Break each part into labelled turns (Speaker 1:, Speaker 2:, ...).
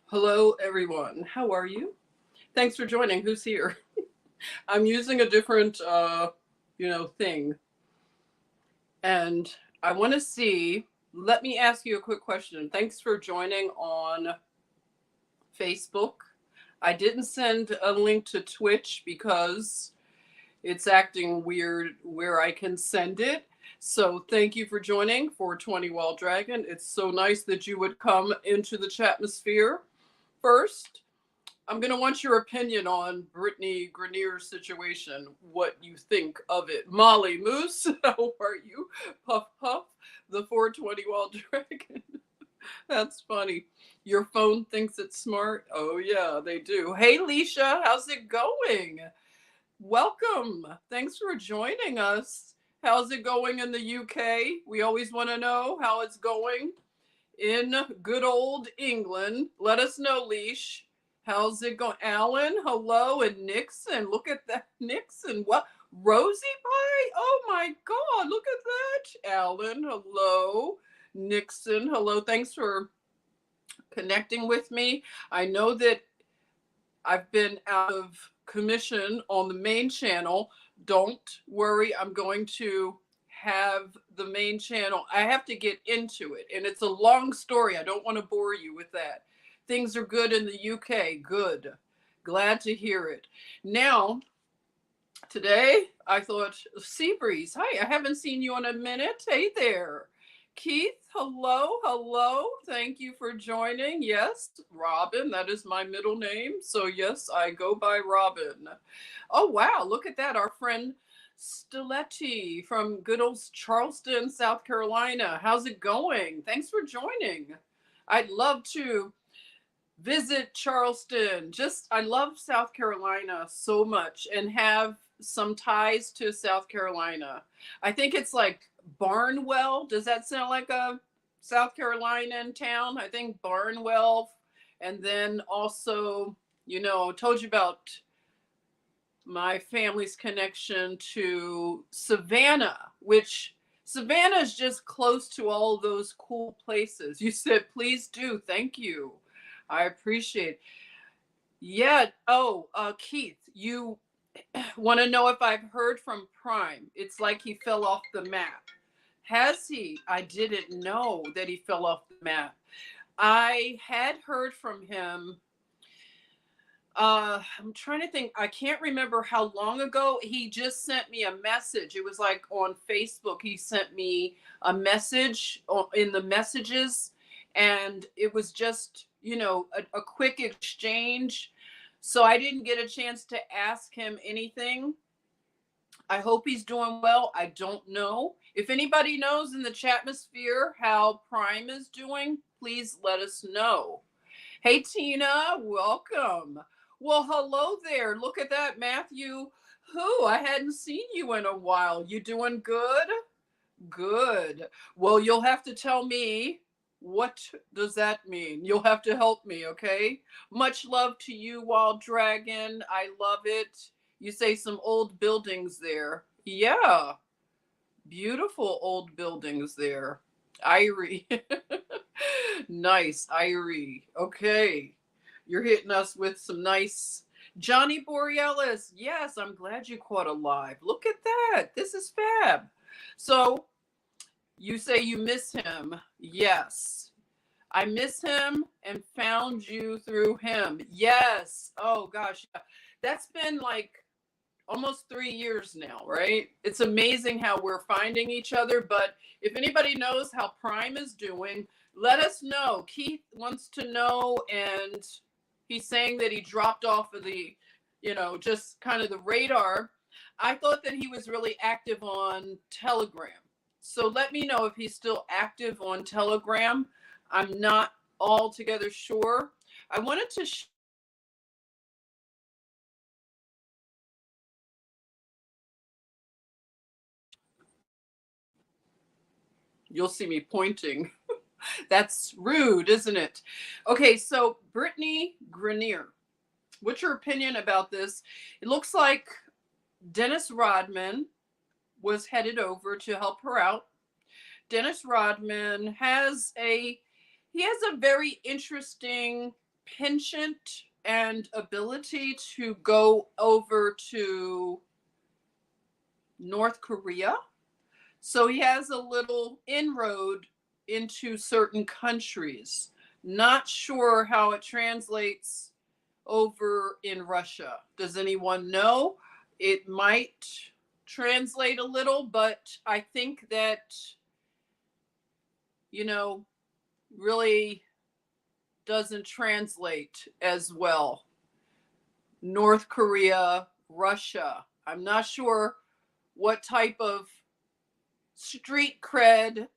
Speaker 1: Hello, everyone. How are you? Thanks for joining. Who's here? I'm using a different, thing. And I want to see, let me ask you a quick question. Thanks for joining on Facebook. I didn't send a link to Twitch because it's acting weird where I can send it. So thank you for joining 420 Wild Dragon. It's so nice that you would come into the chatmosphere. First, I'm going to want your opinion on Brittany Griner's situation, what you think of it. Molly Moose, how are you? Puff Puff, the 420 Wild Dragon. That's funny. Your phone thinks it's smart? Oh, yeah, they do. Hey, Leisha, how's it going? Welcome. Thanks for joining us. How's it going in the UK? We always want to know how it's going in good old England. Let us know, Leash. How's it going? Alan, hello. And Nixon, look at that. Nixon, what? Rosie Pie? Oh my God, look at that. Alan, hello. Nixon, hello. Thanks for connecting with me. I know that I've been out of commission on the main channel. Don't worry, I'm going to have the main channel. I have to get into it, and it's a long story. I don't want to bore you with that. Things are good in the UK. Good. Glad to hear it. Now, today, I thought, Seabreeze, hi, I haven't seen you in a minute. Hey there. Keith, hello, hello. Thank you for joining. Yes, Robin, that is my middle name. So yes, I go by Robin. Oh, wow, look at that. Our friend Stiletti from good old Charleston, South Carolina. How's it going? Thanks for joining. I'd love to visit Charleston. I love South Carolina so much and have some ties to South Carolina. I think it's like Barnwell. Does that sound like a South Carolinian town? I think Barnwell. And then also, told you about my family's connection to Savannah, which Savannah is just close to all those cool places. You said, please do. Thank you. I appreciate it. Yeah. Oh, Keith, you want to know if I've heard from Prime? It's like he fell off the map. Has he? I didn't know that he fell off the map. I had heard from him. I'm trying to think. I can't remember how long ago. He just sent me a message. It was like on Facebook. He sent me a message in the messages, and it was just, a quick exchange. So I didn't get a chance to ask him anything. I hope he's doing well. I don't know. If anybody knows in the chatmosphere how Prime is doing, please let us know. Hey, Tina, welcome. Well, hello there. Look at that, Matthew. I hadn't seen you in a while. You doing good? Good. Well, you'll have to tell me, what does that mean? You'll have to help me, okay? Much love to you, Wild Dragon. I love it. You say some old buildings there. Yeah. Beautiful old buildings there. Irie. Nice, Irie. Okay. You're hitting us with some nice Johnny Borealis. Yes, I'm glad you caught a live. Look at that. This is fab. So you say you miss him. Yes. I miss him and found you through him. Yes. Oh gosh. That's been like almost 3 years now, right? It's amazing how we're finding each other. But if anybody knows how Prime is doing, let us know. Keith wants to know, and he's saying that he dropped off of the, just kind of the radar. I thought that he was really active on Telegram. So let me know if he's still active on Telegram. I'm not altogether sure. I wanted to you'll see me pointing. That's rude, isn't it? Okay, so Brittany Griner, what's your opinion about this? It looks like Dennis Rodman was headed over to help her out. Dennis Rodman has a very interesting penchant and ability to go over to North Korea. So he has a little inroad into certain countries. Not sure how it translates over in Russia. Does anyone know? It might translate a little, but I think that, really doesn't translate as well. North Korea, Russia. I'm not sure what type of street cred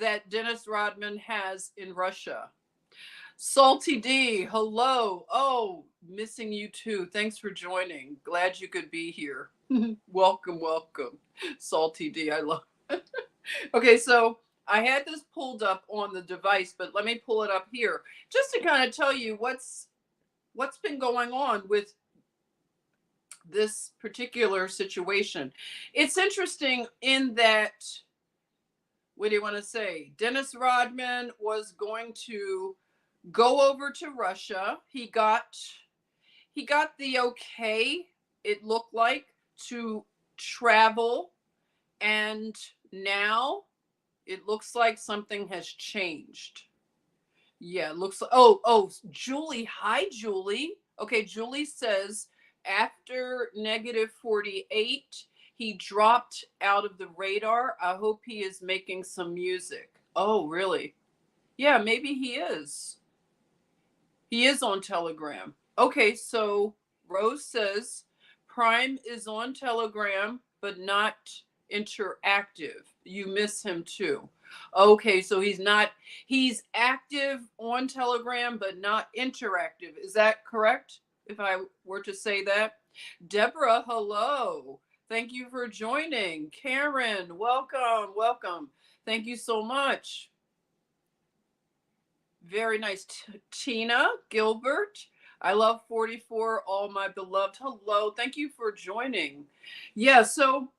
Speaker 1: that Dennis Rodman has in Russia. Salty D, hello. Oh, missing you too. Thanks for joining. Glad you could be here. Welcome, welcome. Salty D, I love it. Okay, so I had this pulled up on the device, but let me pull it up here just to kind of tell you what's been going on with this particular situation. It's interesting in that, what do you want to say? Dennis Rodman was going to go over to Russia. He got the okay, it looked like, to travel, and now it looks like something has changed. Yeah, it looks like, Julie. Hi, Julie. Okay, Julie says after -48, he dropped out of the radar. I hope he is making some music. Oh, really? Yeah, maybe he is. He is on Telegram. Okay, so Rose says Prime is on Telegram, but not interactive. You miss him too. Okay, so he's active on Telegram, but not interactive. Is that correct? If I were to say that? Deborah, hello. Thank you for joining. Karen, welcome, welcome. Thank you so much. Very nice. Tina Gilbert. I love 44, all my beloved. Hello. Thank you for joining. Yeah, so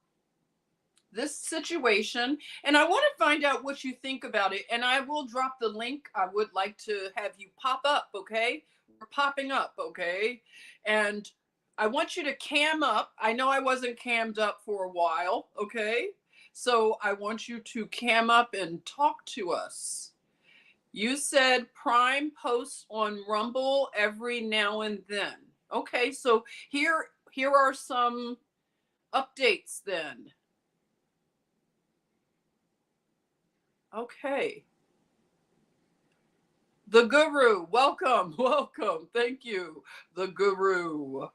Speaker 1: this situation, and I want to find out what you think about it. And I will drop the link. I would like to have you pop up, okay? We're popping up, okay? And I want you to cam up. I know I wasn't cammed up for a while, okay? So I want you to cam up and talk to us. You said Prime posts on Rumble every now and then. Okay, so here are some updates then. Okay. The Guru, welcome, welcome. Thank you, the Guru.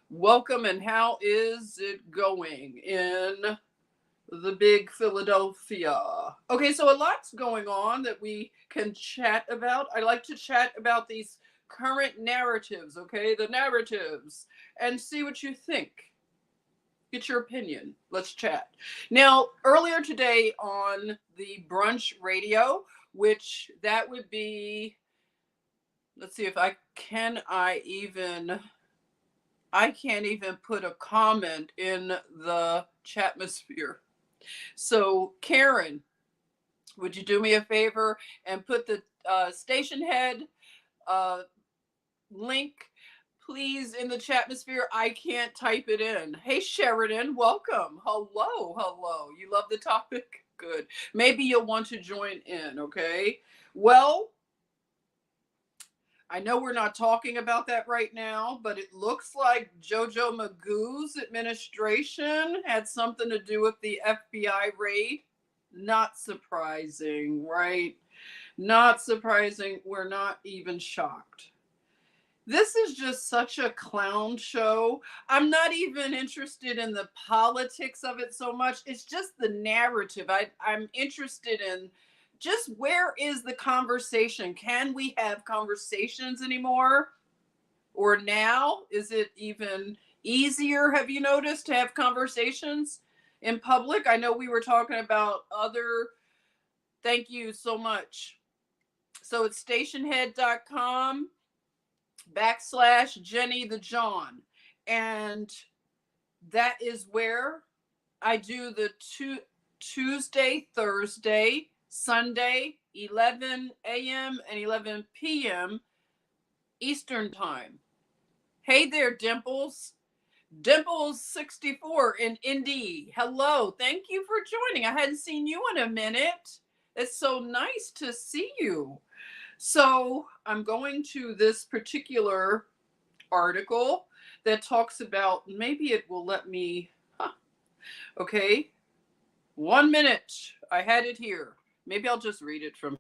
Speaker 1: Welcome, and how is it going in the big Philadelphia? Okay, so a lot's going on that we can chat about. I like to chat about these current narratives, okay? The narratives, and see what you think. Get your opinion. Let's chat. Now, earlier today on the brunch radio, which that would be, let's see if I can't even put a comment in the chatmosphere. So, Karen, would you do me a favor and put the station head uh, link, please, in the chatmosphere? I can't type it in. Hey, Sheridan, welcome. Hello, hello. You love the topic? Good. Maybe you'll want to join in, okay? Well, I know we're not talking about that right now, but it looks like Jojo Magoo's administration had something to do with the FBI raid. Not surprising, right? Not surprising. We're not even shocked. This is just such a clown show. I'm not even interested in the politics of it so much. It's just the narrative. I'm interested in just where is the conversation? Can we have conversations anymore? Or now? Is it even easier, have you noticed, to have conversations in public? I know we were talking about other. Thank you so much. So it's stationhead.com/Jenny the John. And that is where I do the Tuesday, Thursday, Sunday, 11 a.m. and 11 p.m. Eastern Time. Hey there, Dimples. Dimples64 in Indy. Hello. Thank you for joining. I hadn't seen you in a minute. It's so nice to see you. So I'm going to this particular article that talks about, maybe it will let me, okay, 1 minute. I had it here. Maybe I'll just read it from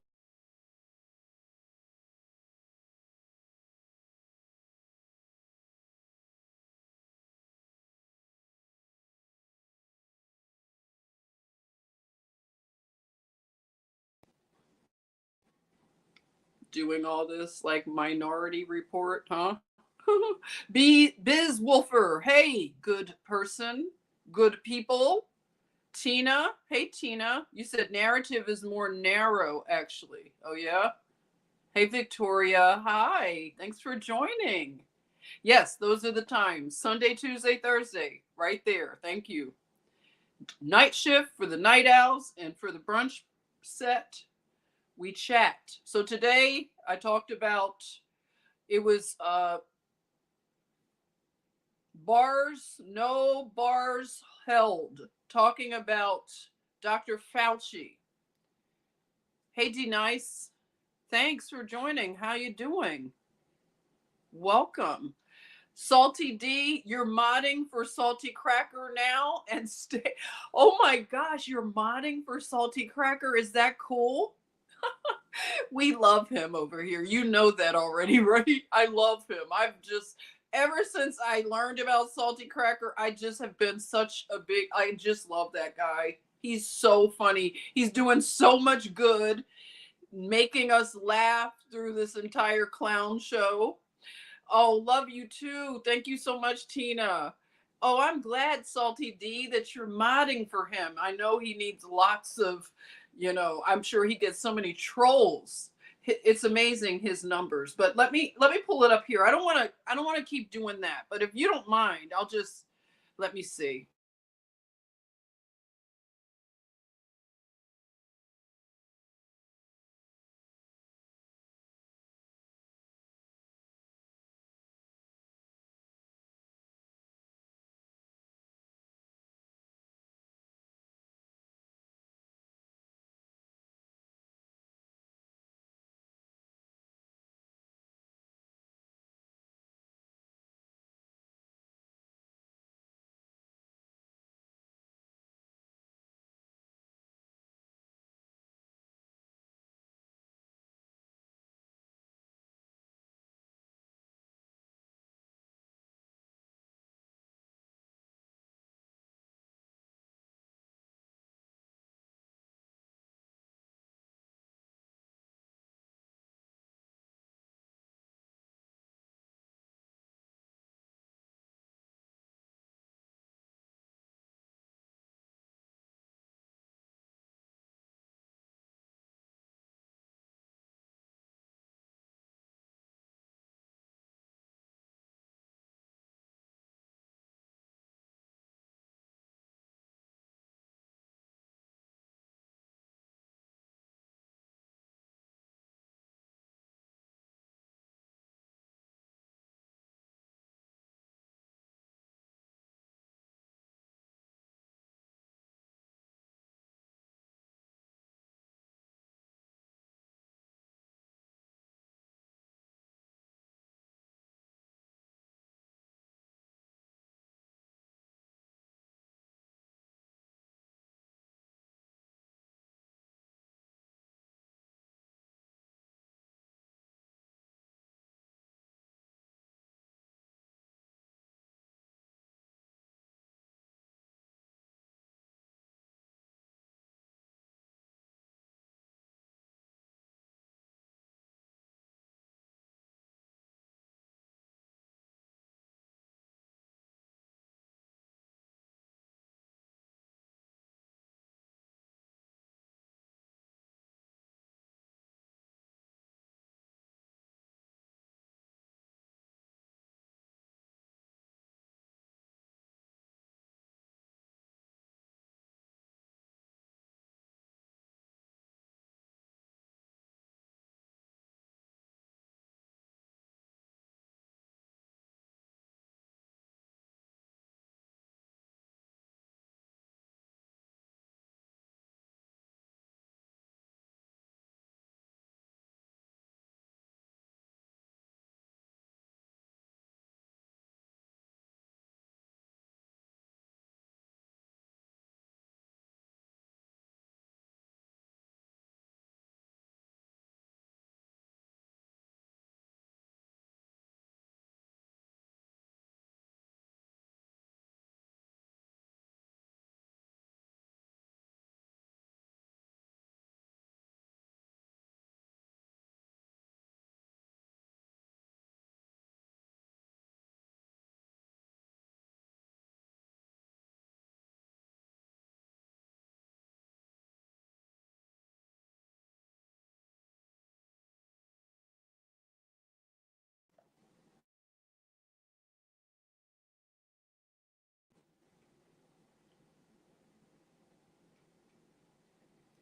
Speaker 1: doing all this like Minority Report, huh? Biz Wolfer, hey, good person, good people. Tina, hey Tina, you said narrative is more narrow actually. Oh yeah? Hey Victoria, hi, thanks for joining. Yes, those are the times. Sunday, Tuesday, Thursday, right there. Thank you. Night shift for the night owls, and for the brunch set, we chat. So today I talked about, it was bars, no bars held, talking about Dr. Fauci. Hey D Nice, thanks for joining. How you doing? Welcome. Salty D, you're modding for Salty Cracker now and stay. Oh my gosh, you're modding for Salty Cracker. Is that cool? We love him over here. You know that already, right? I love him. I've just, ever since I learned about Salty Cracker, I just have been such a big, I just love that guy. He's so funny. He's doing so much good, making us laugh through this entire clown show. Oh, love you too. Thank you so much, Tina. Oh, I'm glad, Salty D, that you're modding for him. I know he needs lots of, I'm sure he gets so many trolls. It's amazing his numbers. But let me pull it up here. I don't want to keep doing that. But if you don't mind, I'll just let me see.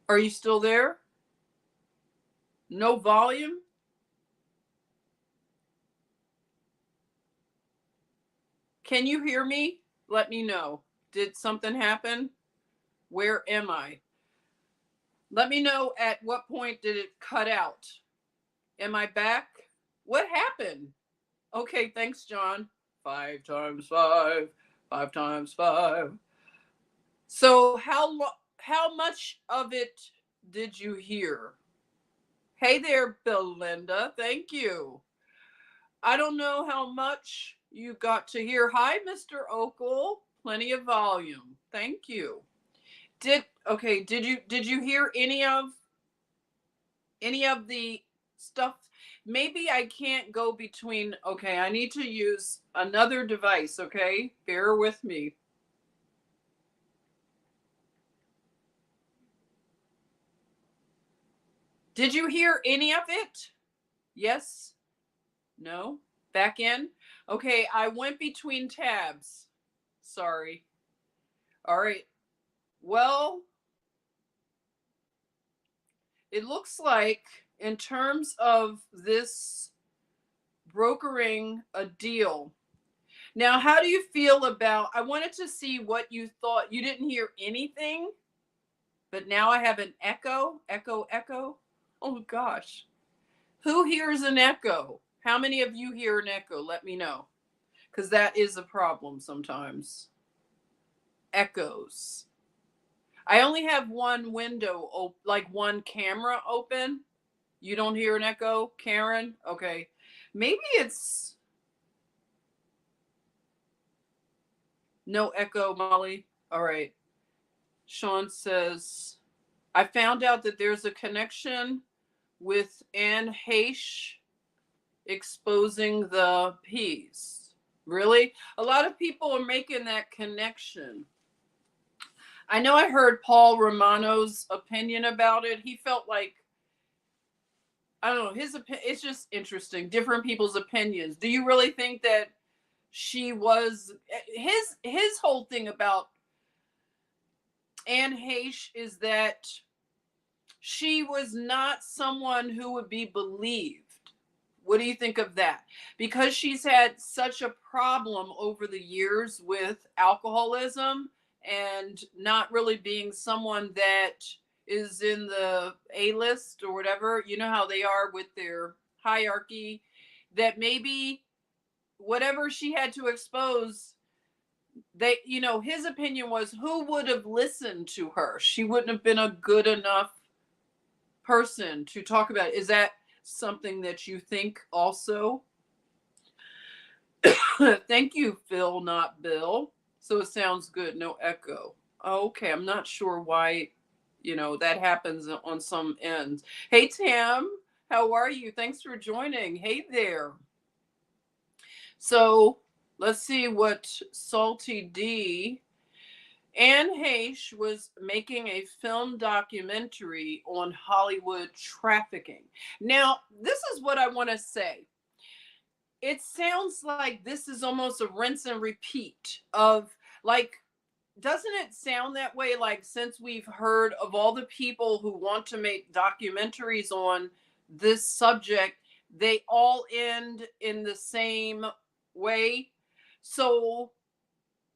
Speaker 1: Are you still there? No volume? Can you hear me? Let me know. Did something happen? Where am I? Let me know at what point did it cut out. Am I back? What happened? Okay, thanks, John. 5 times 5, 5 times 5. So how much of it did you hear? Hey there, Belinda. Thank you. I don't know how much you got to hear. Hi, Mr. Okel. Plenty of volume. Thank you. Did you hear any of the stuff? Maybe I can't go between. Okay, I need to use another device, okay? Bear with me. Did you hear any of it? Yes? No? Back in? Okay, I went between tabs. Sorry. All right. Well, it looks like in terms of this brokering a deal. Now, how do you feel about, I wanted to see what you thought. You didn't hear anything, but now I have an echo, echo, echo. Oh gosh. Who hears an echo? How many of you hear an echo? Let me know. Because that is a problem sometimes. Echoes. I only have one window, like one camera open. You don't hear an echo, Karen? Okay. Maybe it's no echo, Molly. All right. Sean says, I found out that there's a connection with Heche exposing the peas. Really? A lot of people are making that connection. I know I heard Paul Romano's opinion about it. He felt like, I don't know, his opinion, it's just interesting. Different people's opinions. Do you really think that she was, his whole thing about Anne Heche is that she was not someone who would be believed. What do you think of that? Because she's had such a problem over the years with alcoholism and not really being someone that is in the A-list or whatever. You know how they are with their hierarchy, that maybe whatever she had to expose, they, his opinion was, who would have listened to her? She wouldn't have been a good enough person to talk about. Is that something that you think also? Thank you, Phil, not Bill. So it sounds good. No echo. Okay, I'm not sure why, that happens on some ends. Hey, Tam, how are you? Thanks for joining. Hey there. So let's see what Salty D. Anne Heche was making a film documentary on Hollywood trafficking. Now, this is what I want to say. It sounds like this is almost a rinse and repeat of, like, doesn't it sound that way? Like, since we've heard of all the people who want to make documentaries on this subject, they all end in the same way. So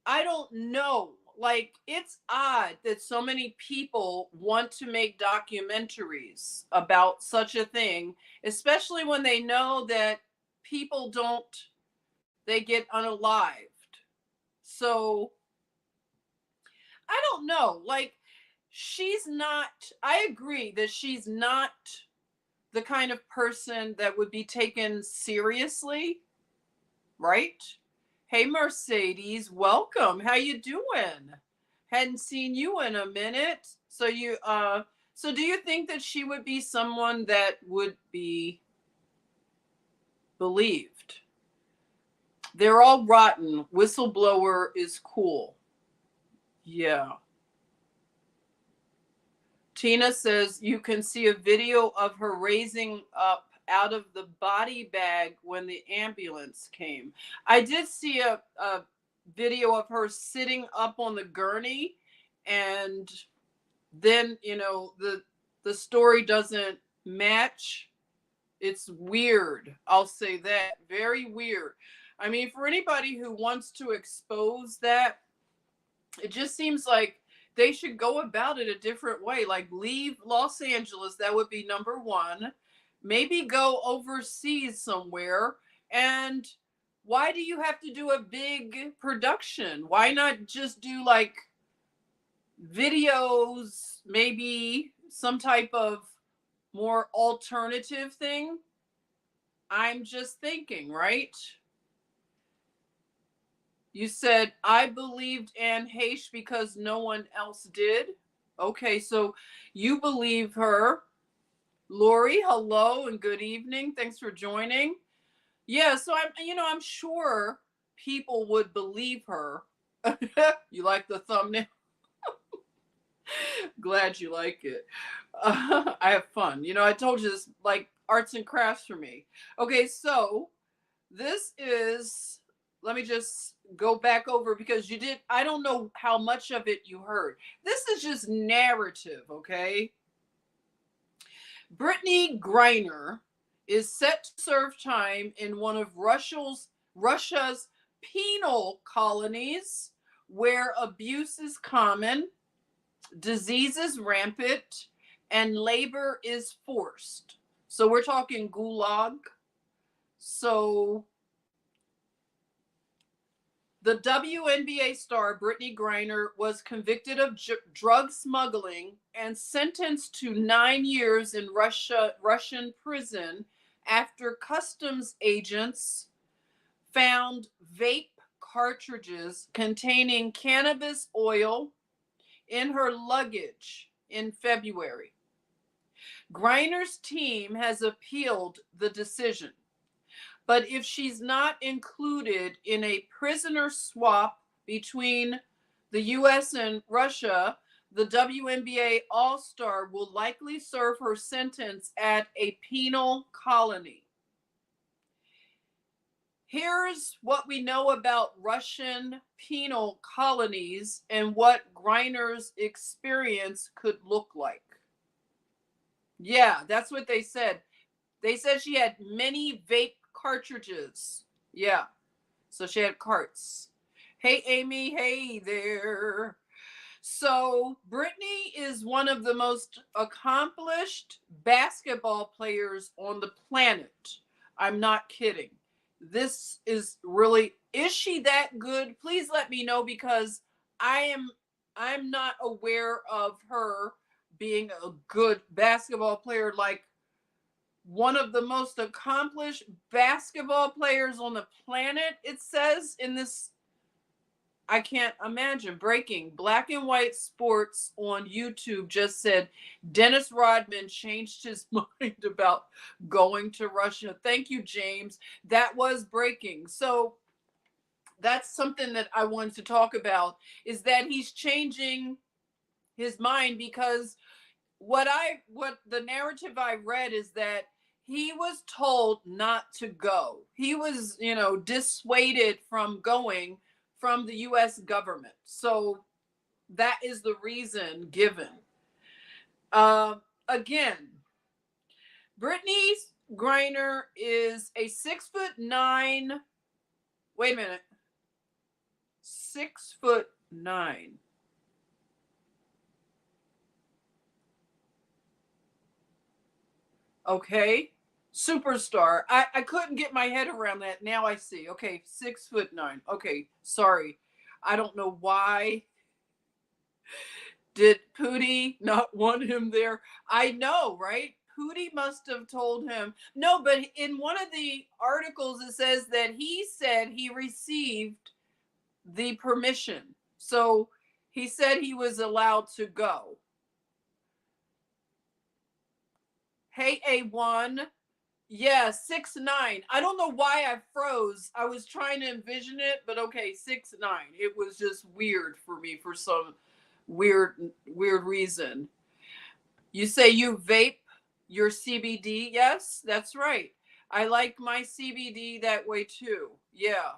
Speaker 1: I don't know. Like, it's odd that so many people want to make documentaries about such a thing, especially when they know that people they get unalived. So I don't know. Like, I agree that she's not the kind of person that would be taken seriously, right? Hey, Mercedes, welcome. How you doing? Hadn't seen you in a minute. So do you think that she would be someone that would be believed? They're all rotten. Whistleblower is cool. Yeah. Tina says you can see a video of her raising up out of the body bag when the ambulance came. I did see a video of her sitting up on the gurney, and then the story doesn't match. It's weird. I'll say that. Very weird. I mean, for anybody who wants to expose that, it just seems like they should go about it a different way. Like leave Los Angeles, that would be number one. Maybe go overseas somewhere. And why do you have to do a big production? Why not just do like videos, maybe some type of more alternative thing? I'm just thinking, right? You said, I believed Anne Heche because no one else did. Okay, so you believe her. Lori, hello and good evening. Thanks for joining. Yeah, so I'm sure people would believe her. You like the thumbnail? Glad you like it. I have fun. I told you this, like arts and crafts for me. Okay, so this is, let me just go back over because I don't know how much of it you heard. This is just narrative, okay? Brittany Griner is set to serve time in one of Russia's penal colonies where abuse is common, disease is rampant, and labor is forced. So we're talking gulag. So the WNBA star Brittany Griner was convicted of drug smuggling and sentenced to 9 years in Russian prison after customs agents found vape cartridges containing cannabis oil in her luggage in February. Griner's team has appealed the decision. But if she's not included in a prisoner swap between the US and Russia, the WNBA All-Star will likely serve her sentence at a penal colony. Here's what we know about Russian penal colonies and what Griner's experience could look like. Yeah, that's what they said. They said she had many vape cartridges. Yeah. So she had carts. Hey, Amy. Hey there. So Brittany is one of the most accomplished basketball players on the planet. I'm not kidding. This is really, is she that good? Please let me know because I'm not aware of her being a good basketball player, like one of the most accomplished basketball players on the planet, it says in this. I can't imagine. Breaking Black and White Sports on YouTube just said Dennis Rodman changed his mind about going to Russia. Thank you, James. That was breaking. So that's something that I wanted to talk about, is that he's changing his mind because what the narrative I read is that he was told not to go. He was, dissuaded from going from the US government. So that is the reason given. Again, Brittany Griner is a 6'9". Wait a minute. 6'9". Okay. Superstar. I couldn't get my head around that. Now I see. Okay, 6'9". Okay, sorry. I don't know why. Did Pootie not want him there? I know, right? Pootie must have told him. No, but in one of the articles it says that he said he received the permission. So he said he was allowed to go. Hey, A1. Yeah, 6'9". I don't know why I froze. I was trying to envision it, but okay, 6'9". It was just weird for me for some weird reason. You say you vape your CBD? Yes, that's right. I like my CBD that way too. Yeah.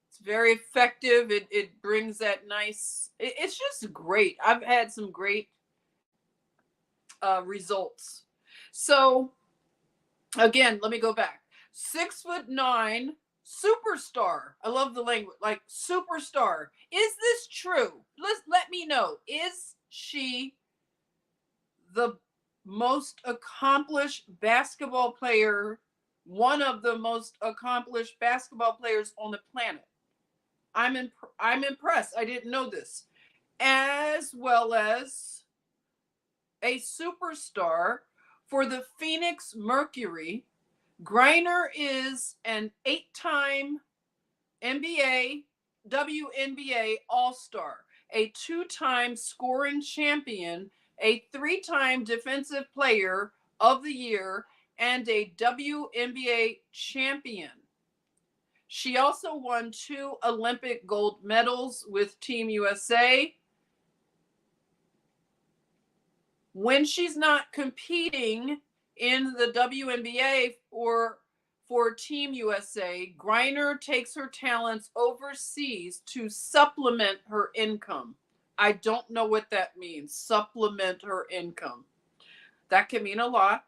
Speaker 1: It's very effective. It brings that nice, it's just great. I've had some great results. So again, let me go back. 6'9" superstar. I love the language, like superstar. Is this true? Let me know. Is she the most accomplished basketball player, one of the most accomplished basketball players on the planet? I'm impressed. I didn't know this. As well as a superstar for the Phoenix Mercury. Griner is an 8-time NBA, WNBA All-Star, a 2-time scoring champion, a 3-time Defensive Player of the Year, and a WNBA champion. She also won 2 Olympic gold medals with Team USA. When she's not competing in the WNBA or for Team USA, Griner takes her talents overseas to supplement her income. I don't know what that means, supplement her income. That can mean a lot.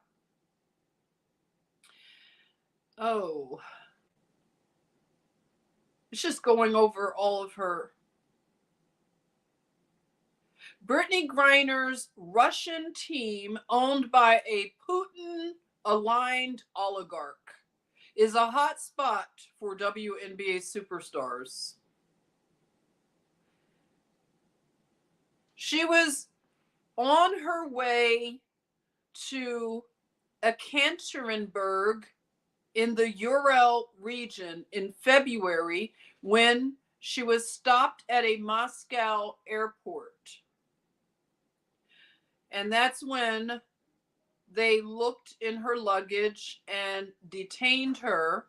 Speaker 1: Oh, it's just going over all of her. Brittany Griner's Russian team, owned by a Putin-aligned oligarch, is a hot spot for WNBA superstars. She was on her way to Ekaterinburg in the Ural region in February when she was stopped at a Moscow airport. And that's when they looked in her luggage and detained her.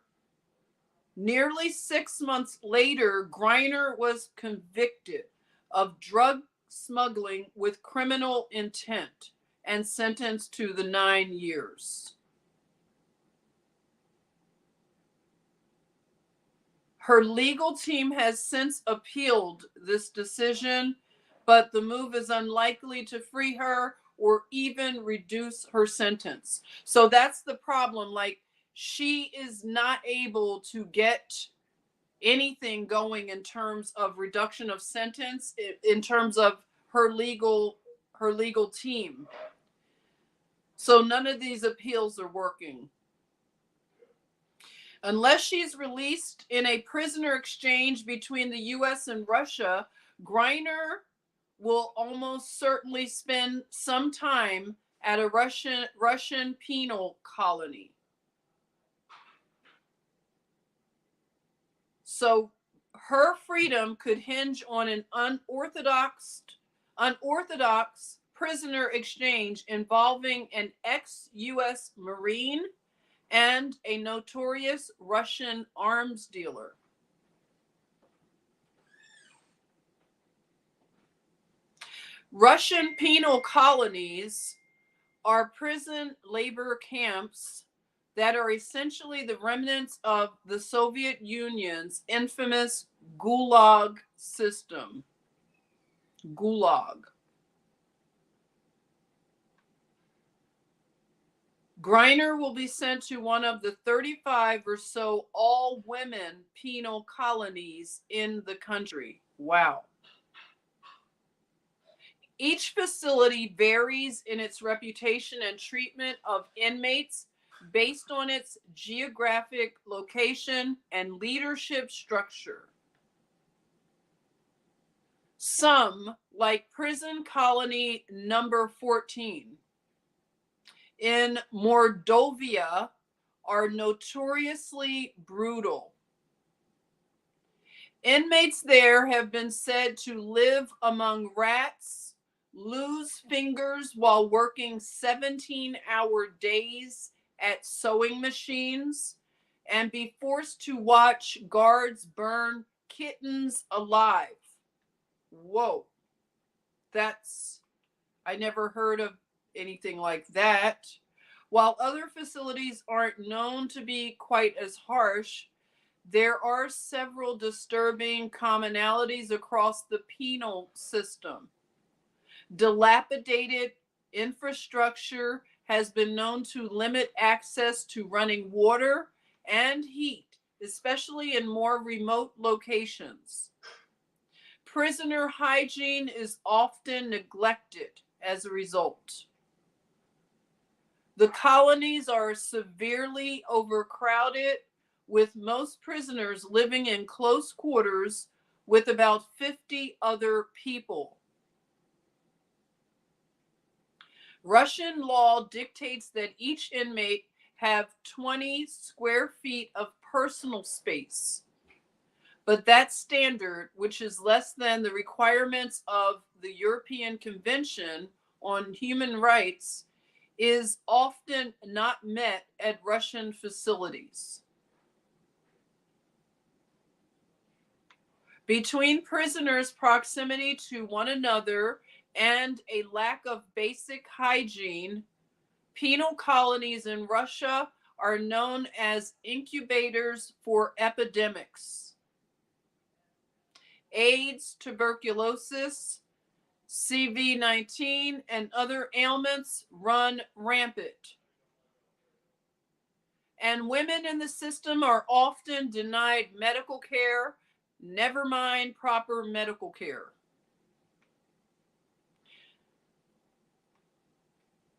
Speaker 1: Nearly 6 months later, Griner was convicted of drug smuggling with criminal intent and sentenced to the 9 years. Her legal team has since appealed this decision, but the move is unlikely to free her or even reduce her sentence. So that's the problem. Like, she is not able to get anything going in terms of reduction of sentence, in terms of her legal team. So none of these appeals are working. Unless she's released in a prisoner exchange between the US and Russia, Griner will almost certainly spend some time at a Russian penal colony. So her freedom could hinge on an unorthodox prisoner exchange involving an ex-US Marine and a notorious Russian arms dealer. Russian penal colonies are prison labor camps that are essentially the remnants of the Soviet Union's infamous Gulag system. Gulag. Griner will be sent to one of the 35 or so all-women penal colonies in the country. Wow. Each facility varies in its reputation and treatment of inmates based on its geographic location and leadership structure. Some, like prison colony number 14 in Mordovia, are notoriously brutal. Inmates there have been said to live among rats, lose fingers while working 17-hour days at sewing machines, and be forced to watch guards burn kittens alive. Whoa. I never heard of anything like that. While other facilities aren't known to be quite as harsh, there are several disturbing commonalities across the penal system. Dilapidated infrastructure has been known to limit access to running water and heat, especially in more remote locations. Prisoner hygiene is often neglected as a result. The colonies are severely overcrowded, with most prisoners living in close quarters with about 50 other people. Russian law dictates that each inmate have 20 square feet of personal space. But that standard, which is less than the requirements of the European Convention on Human Rights, is often not met at Russian facilities. Between prisoners' proximity to one another and a lack of basic hygiene, penal colonies in Russia are known as incubators for epidemics. AIDS, tuberculosis, CV-19, and other ailments run rampant. And women in the system are often denied medical care, never mind proper medical care.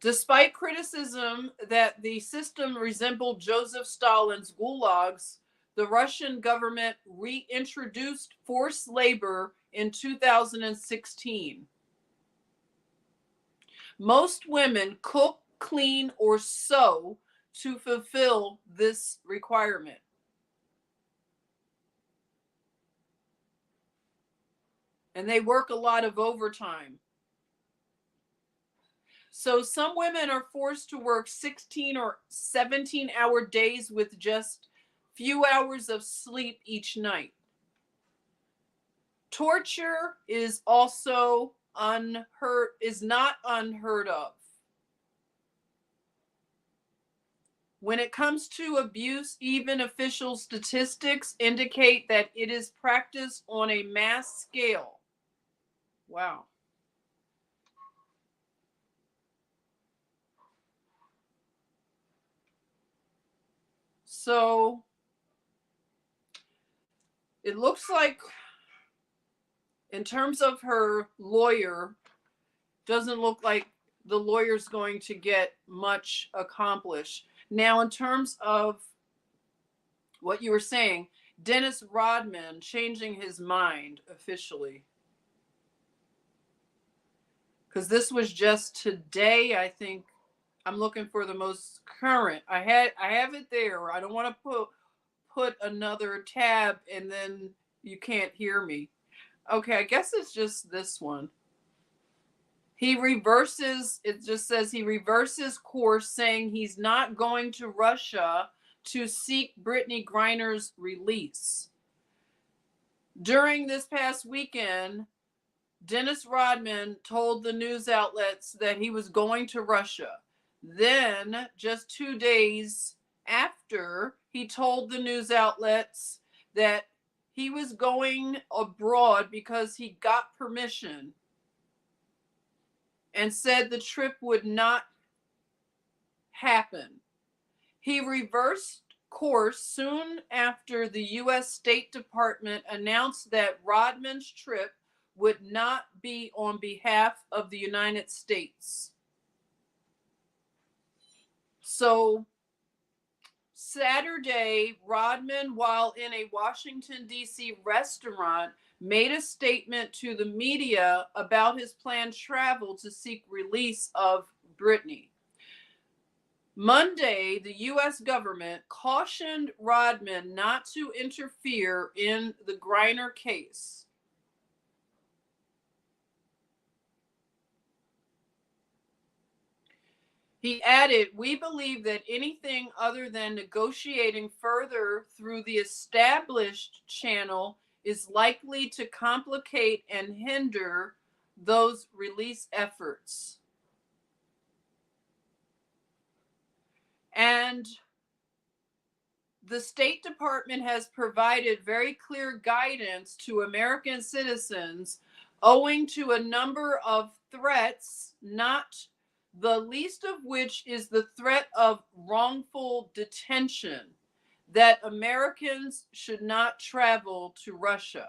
Speaker 1: Despite criticism that the system resembled Joseph Stalin's gulags, the Russian government reintroduced forced labor in 2016. Most women cook, clean, or sew to fulfill this requirement. And they work a lot of overtime. So some women are forced to work 16 or 17-hour days with just few hours of sleep each night. Torture is also not unheard of. When it comes to abuse, even official statistics indicate that it is practiced on a mass scale. Wow. So it looks like, in terms of her lawyer, doesn't look like the lawyer's going to get much accomplished. Now, in terms of what you were saying, Dennis Rodman changing his mind officially. Because this was just today, I think. I'm looking for the most current. I have it there. I don't want to put another tab and then you can't hear me. Okay, I guess it's just this one. It just says he reverses course, saying he's not going to Russia to seek Brittany Griner's release. During this past weekend, Dennis Rodman told the news outlets that he was going to Russia. Then, just 2 days after, he told the news outlets that he was going abroad because he got permission, and said the trip would not happen. He reversed course soon after the U.S. State Department announced that Rodman's trip would not be on behalf of the United States. So Saturday, Rodman, while in a Washington, D.C. restaurant, made a statement to the media about his planned travel to seek release of Brittney. Monday, the U.S. government cautioned Rodman not to interfere in the Griner case. He added, "We believe that anything other than negotiating further through the established channel is likely to complicate and hinder those release efforts." And the State Department has provided very clear guidance to American citizens owing to a number of threats not the least of which is the threat of wrongful detention, that Americans should not travel to Russia.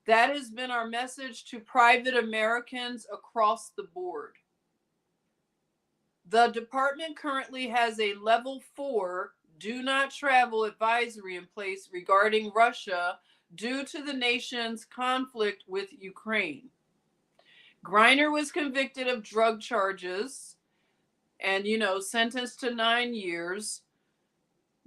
Speaker 1: That has been our message to private Americans across the board. The department currently has a level 4 do not travel advisory in place regarding Russia due to the nation's conflict with Ukraine. Griner was convicted of drug charges and, sentenced to 9 years.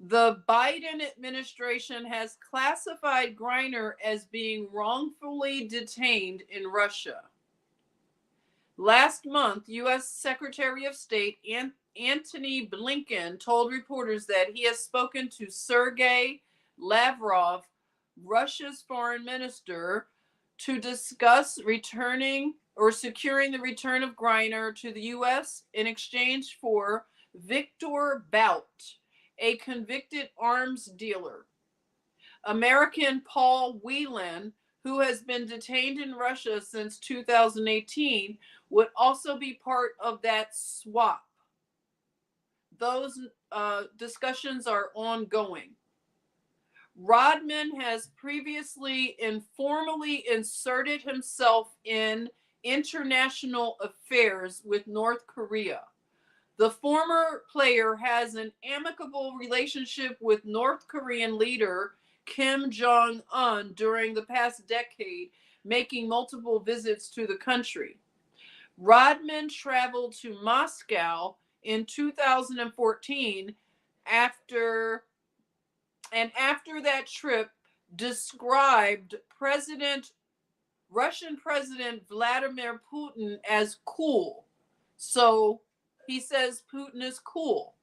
Speaker 1: The Biden administration has classified Griner as being wrongfully detained in Russia. Last month, U.S. Secretary of State Antony Blinken told reporters that he has spoken to Sergei Lavrov, Russia's foreign minister, to discuss returning or securing the return of Griner to the U.S. in exchange for Victor Bout, a convicted arms dealer. American Paul Whelan, who has been detained in Russia since 2018, would also be part of that swap. Those discussions are ongoing. Rodman has previously informally inserted himself in international affairs with North Korea. The former player has an amicable relationship with North Korean leader Kim Jong-un during the past decade, making multiple visits to the country. Rodman traveled to Moscow in 2014 after that trip described Russian President Vladimir Putin as cool. So he says Putin is cool.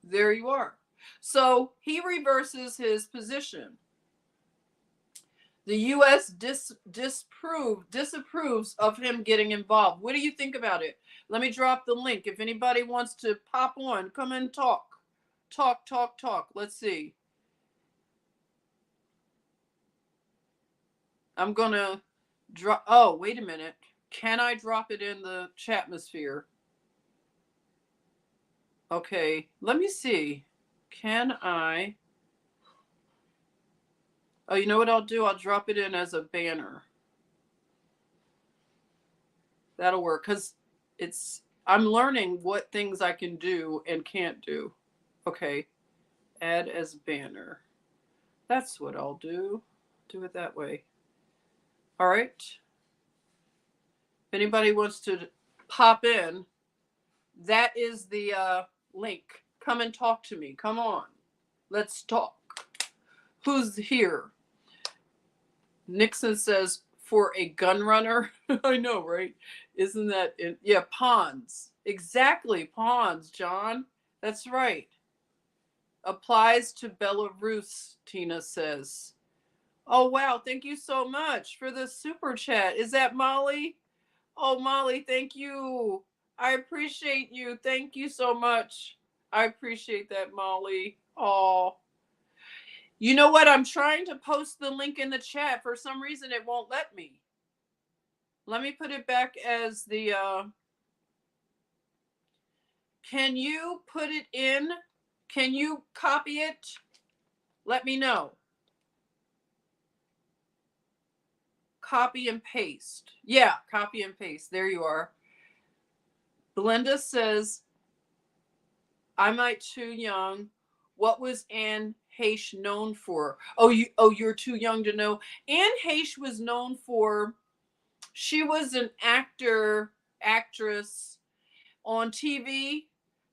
Speaker 1: There you are. So he reverses his position. The U.S. disapproves of him getting involved. What do you think about it? Let me drop the link. If anybody wants to pop on, come and talk. Talk. Let's see. I'm going to drop. Oh, wait a minute. Can I drop it in the chatmosphere? Okay, let me see. Can I? Oh, you know what I'll do? I'll drop it in as a banner. That'll work because I'm learning what things I can do and can't do. Okay, add as banner. That's what I'll do. Do it that way. All right. If anybody wants to pop in, that is the link. Come and talk to me. Come on. Let's talk. Who's here? Nixon says, for a gun runner. I know, right? Isn't that it? Yeah, pawns. Exactly, pawns, John. That's right. Applies to Belarus, Tina says. Oh, wow. Thank you so much for the super chat. Is that Molly? Oh, Molly, thank you. I appreciate you. Thank you so much. I appreciate that, Molly. Oh. You know what? I'm trying to post the link in the chat. For some reason, it won't let me. Let me put it back as the... Can you put it in? Can you copy it? Let me know. Copy and paste. Yeah, copy and paste. There you are. Belinda says, I might too young. What was Anne Heche known for? You're too young to know. Anne Heche was known for, she was an actress on TV.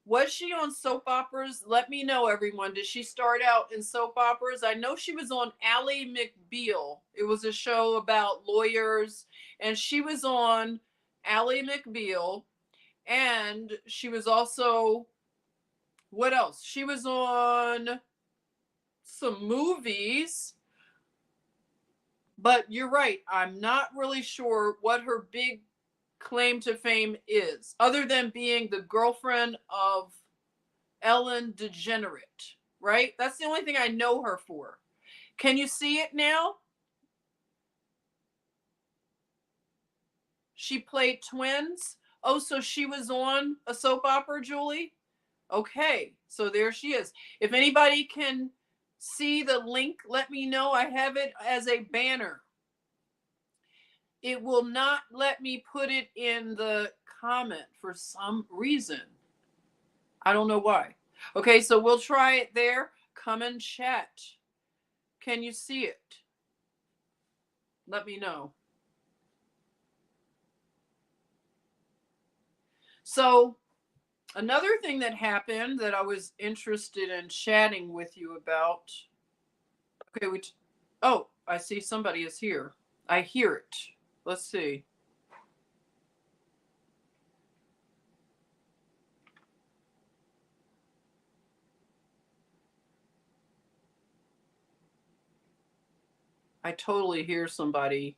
Speaker 1: Was she on soap operas? Let me know, everyone. Did she start out in soap operas? I know she was on Ally McBeal. It was a show about lawyers, and she was on Ally McBeal, and she was also, what else? She was on some movies, but you're right. I'm not really sure what her big claim to fame is, other than being the girlfriend of Ellen DeGeneres, right? That's the only thing I know her for. Can you see it now? She played twins. Oh, so she was on a soap opera, Julie? Okay, so there she is. If anybody can see the link, let me know. I have it as a banner. It will not let me put it in the comment for some reason. I don't know why. Okay, so we'll try it there. Come and chat. Can you see it? Let me know. So another thing that happened that I was interested in chatting with you about. Okay, oh, I see somebody is here. I hear it. Let's see. I totally hear somebody.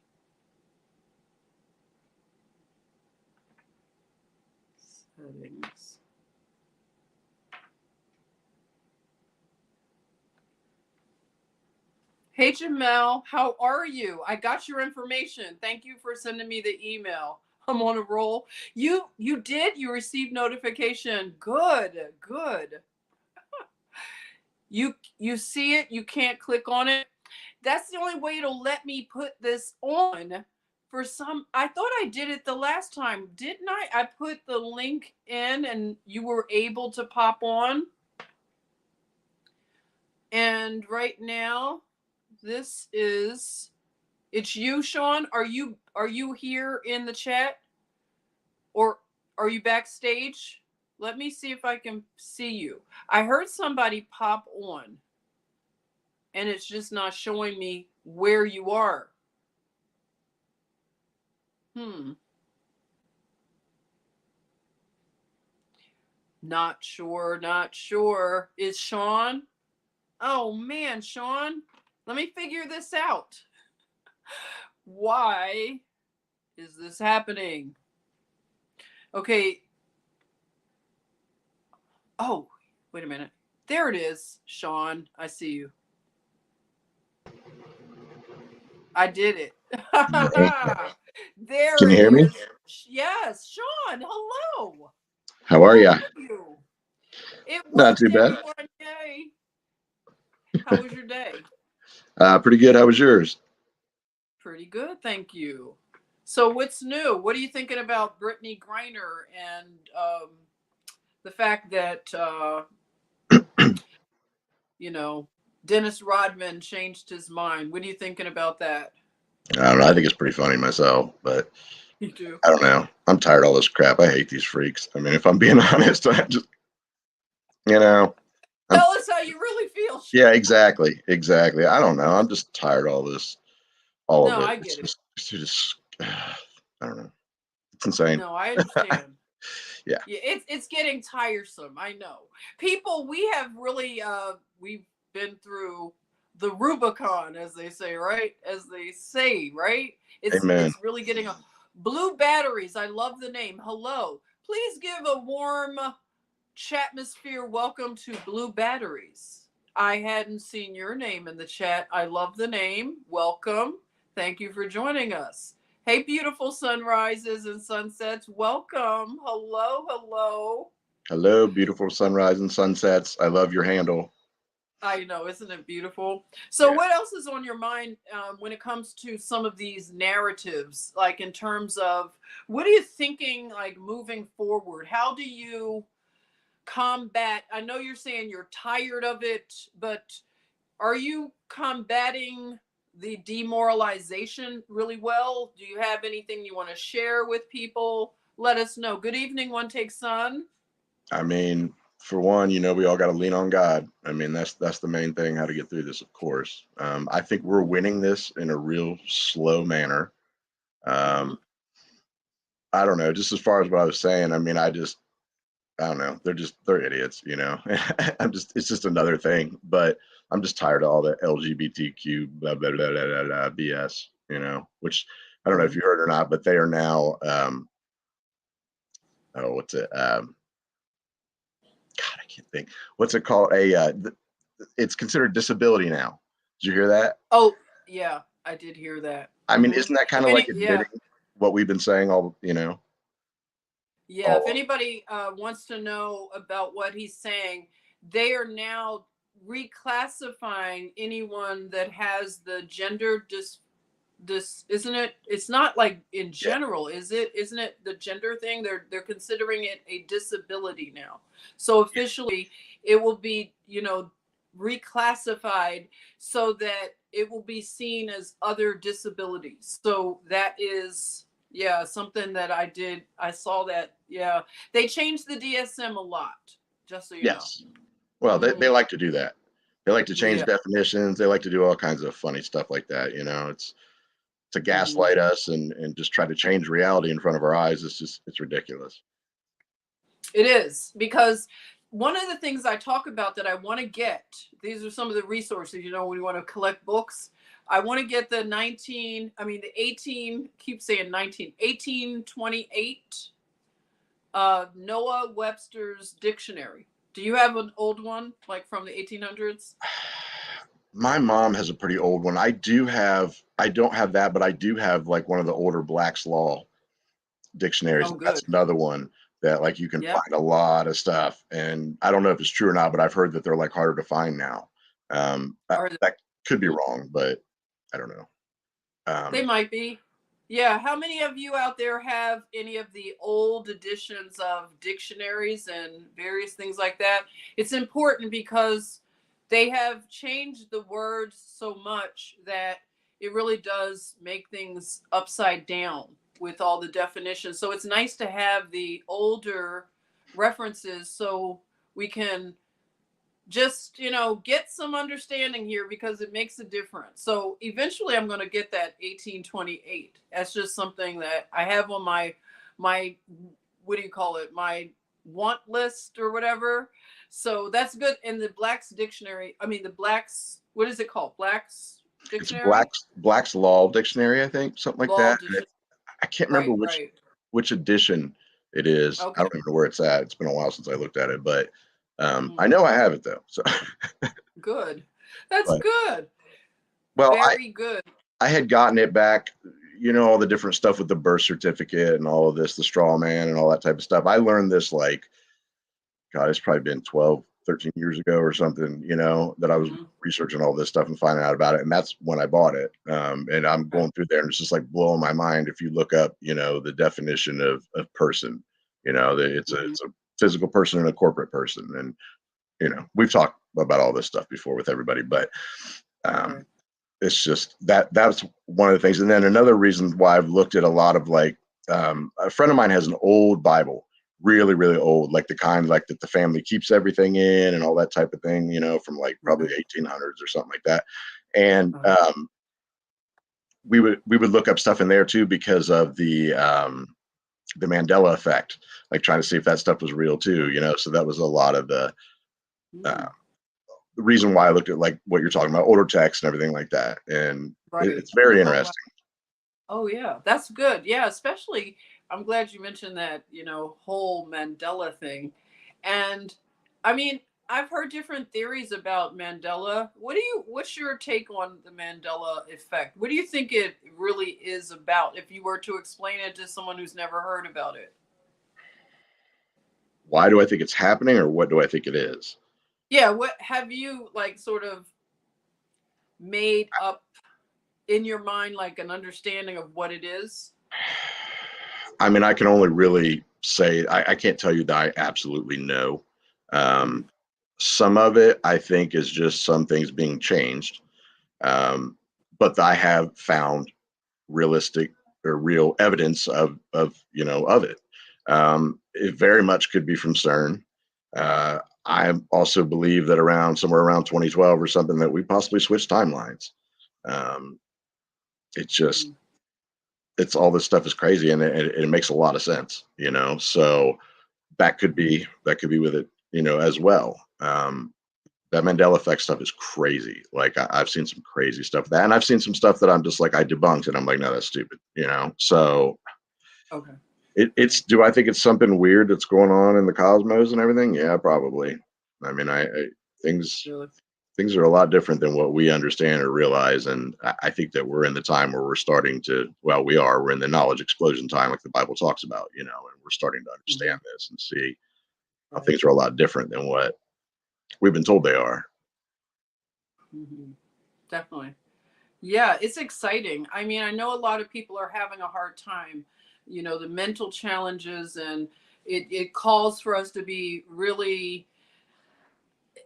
Speaker 1: Settings. Hey Jamel, how are you? I got your information. Thank you for sending me the email. I'm on a roll. You did? You received notification. Good, good. You see it, you can't click on it. That's the only way it'll let me put this on. For some, I thought I did it the last time, didn't I? I put the link in and you were able to pop on. And right now, this is, it's you, Sean. Are you here in the chat? Or are you backstage? Let me see if I can see you. I heard somebody pop on and it's just not showing me where you are. Not sure, not sure. Is Sean? Oh man, Sean, let me figure this out. Why is this happening? Okay. Oh, wait a minute. There it is, Sean. I see you. I did it. There
Speaker 2: Can you
Speaker 1: it
Speaker 2: hear me?
Speaker 1: is. Yes, Sean. Hello.
Speaker 2: How are ya?
Speaker 1: you? It
Speaker 2: Not too
Speaker 1: worked,
Speaker 2: bad.
Speaker 1: everyone. Yay. How was your day?
Speaker 2: Pretty good. How was yours?
Speaker 1: Pretty good, thank you. So what's new? What are you thinking about Brittany Griner and the fact that you know, Dennis Rodman changed his mind? What are you thinking about that?
Speaker 2: I don't know. I think it's pretty funny myself, but
Speaker 1: You do.
Speaker 2: I don't know. I'm tired of all this crap. I hate these freaks. I mean, if I'm being honest, I just, you know.
Speaker 1: Tell us how you really feel.
Speaker 2: Yeah, exactly. Exactly. I don't know. I'm just tired of all this, all of
Speaker 1: No,
Speaker 2: it.
Speaker 1: I get it.
Speaker 2: It's just, I don't know. It's insane.
Speaker 1: No, I understand.
Speaker 2: Yeah.
Speaker 1: Yeah, it's getting tiresome. I know. People, we have really we've been through the Rubicon, as they say, right? As they say, right?
Speaker 2: Amen.
Speaker 1: It's really getting a blue batteries. I love the name. Hello. Please give a warm chatmosphere welcome to Blue Batteries. I hadn't seen your name in the chat. I love the name. Welcome. Thank you for joining us. Hey, beautiful sunrises and sunsets. Welcome. Hello, hello.
Speaker 2: Hello, beautiful sunrise and sunsets. I love your handle.
Speaker 1: I know, isn't it beautiful? So
Speaker 2: Yeah.
Speaker 1: what else is on your mind when it comes to some of these narratives, like in terms of what are you thinking, like moving forward? How do you combat? I know you're saying you're tired of it, but are you combating the demoralization really well? Do you have anything you want to share with people? Let us know. Good evening, One Take Sun.
Speaker 2: I mean, for one, we all got to lean on God. I mean, that's the main thing, how to get through this, of course. I think we're winning this in a real slow manner. I don't know, just as far as what I was saying, I mean, I don't know. They're idiots, it's just another thing, but I'm just tired of all the LGBTQ blah, blah, blah, blah, blah, blah, BS, which I don't know if you heard or not, but they are now, oh, what's it? God, I can't think. What's it called? It's considered disability now. Did you hear that?
Speaker 1: Oh, yeah, I did hear that.
Speaker 2: I mean, isn't that kind
Speaker 1: If
Speaker 2: of like
Speaker 1: yeah.
Speaker 2: admitting what we've been saying all?
Speaker 1: Yeah, if anybody wants to know about what he's saying, they are now reclassifying anyone that has the gender isn't it, it's not like in
Speaker 2: Yeah.
Speaker 1: general, isn't it the gender thing, they're considering it a disability now. So officially it will be, reclassified so that it will be seen as other disabilities. So that is, yeah, something that I saw that. Yeah, they changed the DSM a lot, just so you know.
Speaker 2: Yes. Well, they
Speaker 1: Mhm.
Speaker 2: like to do that. They like to change
Speaker 1: Yeah.
Speaker 2: definitions. They like to do all kinds of funny stuff like that. It's to
Speaker 1: Mhm.
Speaker 2: gaslight us and just try to change reality in front of our eyes. It's ridiculous.
Speaker 1: It is, because one of the things I talk about that I want to get, these are some of the resources, when you want to collect books. I want to get the 18, keep saying 1828 Noah Webster's dictionary. Do you have an old one, like from the 1800s?
Speaker 2: My mom has a pretty old one. I don't have that, but I do have like one of the older Black's Law dictionaries.
Speaker 1: Oh, good.
Speaker 2: That's another one that like you can
Speaker 1: Yep.
Speaker 2: find a lot of stuff. And I don't know if it's true or not, but I've heard that they're like harder to find now.
Speaker 1: Or
Speaker 2: That could be wrong, but I don't know.
Speaker 1: they might be. Yeah. How many of you out there have any of the old editions of dictionaries and various things like that? It's important because they have changed the words so much that it really does make things upside down with all the definitions. So it's nice to have the older references so we can just get some understanding here, because it makes a difference. So eventually I'm going to get that 1828. That's just something that I have on my what do you call it, my want list or whatever. So that's good. In the Black's dictionary, the Black's, what is it called, Black's
Speaker 2: It's
Speaker 1: dictionary,
Speaker 2: Black's Law Dictionary, I think, something like
Speaker 1: law
Speaker 2: that.
Speaker 1: dictionary.
Speaker 2: I can't remember
Speaker 1: Right, right.
Speaker 2: which edition it is. I
Speaker 1: Okay.
Speaker 2: don't even know where it's at. It's been a while since I looked at it, but I
Speaker 1: Mhm.
Speaker 2: know I have it though. So,
Speaker 1: Good. That's
Speaker 2: but
Speaker 1: good.
Speaker 2: well,
Speaker 1: Very good.
Speaker 2: I had gotten it back. All the different stuff with the birth certificate and all of this, the straw man and all that type of stuff. I learned this like, God, it's probably been 12, 13 years ago or something, that I was
Speaker 1: Mhm.
Speaker 2: researching all this stuff and finding out about it. And that's when I bought it. And I'm
Speaker 1: Okay.
Speaker 2: going through there and it's just like blowing my mind. If you look up, the definition of person,
Speaker 1: Mhm.
Speaker 2: it's a physical person and a corporate person. And, we've talked about all this stuff before with everybody, but
Speaker 1: Right.
Speaker 2: it's just that's one of the things. And then another reason why I've looked at a lot of like a friend of mine has an old Bible, really, really old, like the kind like that the family keeps everything in and all that type of thing, from like probably
Speaker 1: Right.
Speaker 2: 1800s or something like that. And
Speaker 1: Uh-huh.
Speaker 2: we would look up stuff in there too because of the Mandela effect, like trying to see if that stuff was real too, So that was a lot of uh,
Speaker 1: Mm.
Speaker 2: the reason why I looked at like what you're talking about, older text and everything like that. And
Speaker 1: Right.
Speaker 2: it's very
Speaker 1: Oh, wow.
Speaker 2: interesting.
Speaker 1: Oh, yeah. That's good. Yeah. Especially, I'm glad you mentioned that, whole Mandela thing. And I mean, I've heard different theories about Mandela. What's your take on the Mandela effect? What do you think it really is about, if you were to explain it to someone who's never heard about it?
Speaker 2: Why do I think it's happening, or what do I think it is?
Speaker 1: Yeah. What have you, like, sort of made up in your mind, like an understanding of what it is?
Speaker 2: I mean, I can only really say I can't tell you that I absolutely know.
Speaker 1: Mhm.
Speaker 2: Um, some of it I think is just some things being changed, but I have found realistic or real evidence of it. It very much could be from CERN. I also believe that somewhere around 2012 or something that we possibly switched timelines. Um, it's just
Speaker 1: Mm.
Speaker 2: it's all this stuff is crazy and it makes a lot of sense, so that could be with it, as well. That Mandela effect stuff is crazy. Like I've seen some crazy stuff with that, and I've seen some stuff that I'm just like I debunked and I'm like, no, that's stupid, so
Speaker 1: Okay.
Speaker 2: it's do I think it's something weird that's going on in the cosmos and everything? Yeah, probably. I mean, I things
Speaker 1: Really?
Speaker 2: things are a lot different than what we understand or realize. And I think that we're in the time where we're starting to, well, we're in the knowledge explosion time, like the Bible talks about, and we're starting to understand this and see how things are a lot different than what we've been told they are.
Speaker 1: Definitely. Yeah, it's exciting. I mean, I know a lot of people are having a hard time, the mental challenges, and it calls for us to be really,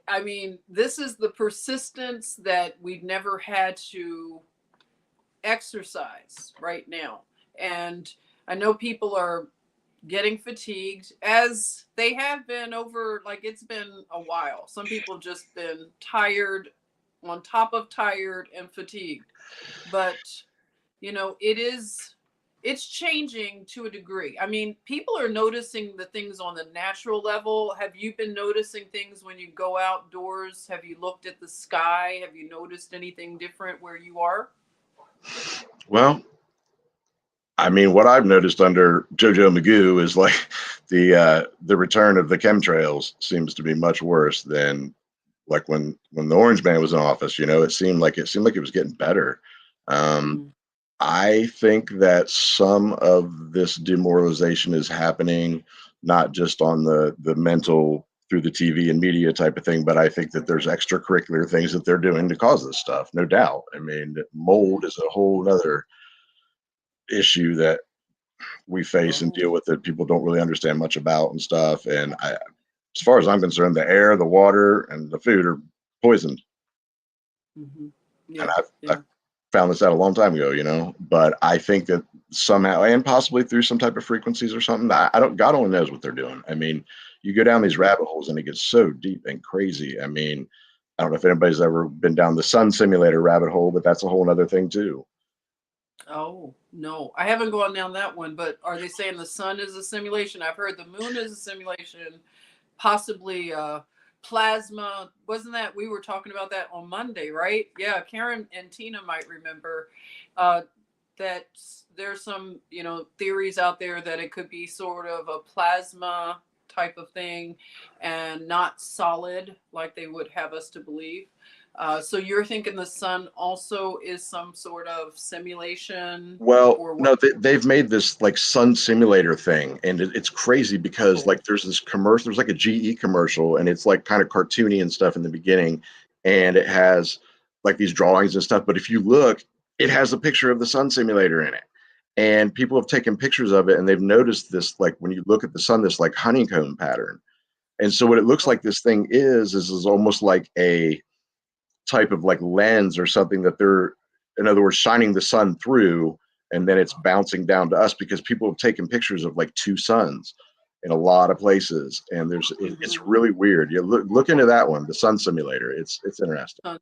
Speaker 1: I mean, this is the persistence that we've never had to exercise right now. And I know people are getting fatigued, as they have been over, like, it's been a while. Some people have just been tired on top of tired and fatigued. But it's changing to a degree. I mean, people are noticing the things on the natural level. Have you been noticing things when you go outdoors? Have you looked at the sky? Have you noticed anything different where you are?
Speaker 2: Well, I mean, what I've noticed under JoJo Magoo is like the return of the chemtrails seems to be much worse than like when the Orange Man was in office. It seemed like it was getting better. I think that some of this demoralization is happening not just on the mental through the TV and media type of thing, but I think that there's extracurricular things that they're doing to cause this stuff. No doubt. I mean, mold is a whole other issue that we face and deal with that people don't really understand much about and stuff. And as far as I'm concerned, the air, the water, and the food are poisoned.
Speaker 1: Yeah,
Speaker 2: and I've found this out a long time ago, but I think that somehow, and possibly through some type of frequencies or something, God only knows what they're doing. I mean, you go down these rabbit holes and it gets so deep and crazy. I mean, I don't know if anybody's ever been down the sun simulator rabbit hole, but that's a whole other thing too.
Speaker 1: Oh, no, I haven't gone down that one, but are they saying the sun is a simulation? I've heard the moon is a simulation, possibly plasma. Wasn't that, we were talking about that on Monday, right? Yeah, Karen and Tina might remember that there's some, theories out there that it could be sort of a plasma type of thing and not solid like they would have us to believe. So you're thinking the sun also is some sort of simulation?
Speaker 2: Well,
Speaker 1: or
Speaker 2: no,
Speaker 1: what?
Speaker 2: they've made this like sun simulator thing, and it's crazy because like there's this commercial, there's like a GE commercial, and it's like kind of cartoony and stuff in the beginning, and it has like these drawings and stuff. But if you look, it has a picture of the sun simulator in it, and people have taken pictures of it, and they've noticed this, like when you look at the sun, this like honeycomb pattern. And so what it looks like this thing is almost like a type of like lens or something that they're, in other words, shining the sun through, and then it's bouncing down to us because people have taken pictures of like two suns in a lot of places, and it's really weird. You look into that one, the sun simulator. It's interesting.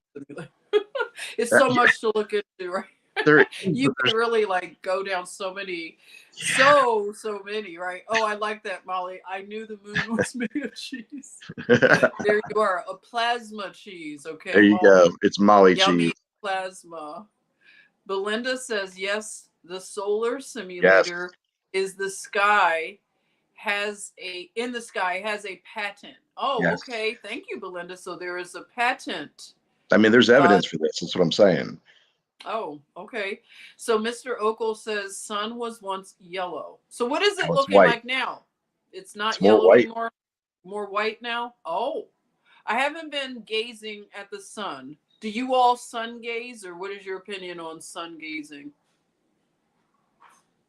Speaker 1: It's so much to look into, right?
Speaker 2: There,
Speaker 1: You can really like go down so many, so many, right? Oh, I like that, Molly. I knew the moon was made of cheese. There you are, a plasma cheese. Okay,
Speaker 2: there you go. It's Molly
Speaker 1: yummy
Speaker 2: cheese.
Speaker 1: plasma. Belinda says yes. The solar simulator is the sky has a patent. Oh, okay. Thank you, Belinda. So there is a patent.
Speaker 2: I mean, there's evidence for this. That's what I'm saying.
Speaker 1: Oh, okay. So Mr. Okel says sun was once yellow. So what is it looking like now? It's not yellow anymore. More white now. Oh, I haven't been gazing at the sun. Do you all sun gaze, or what is your opinion on sun gazing?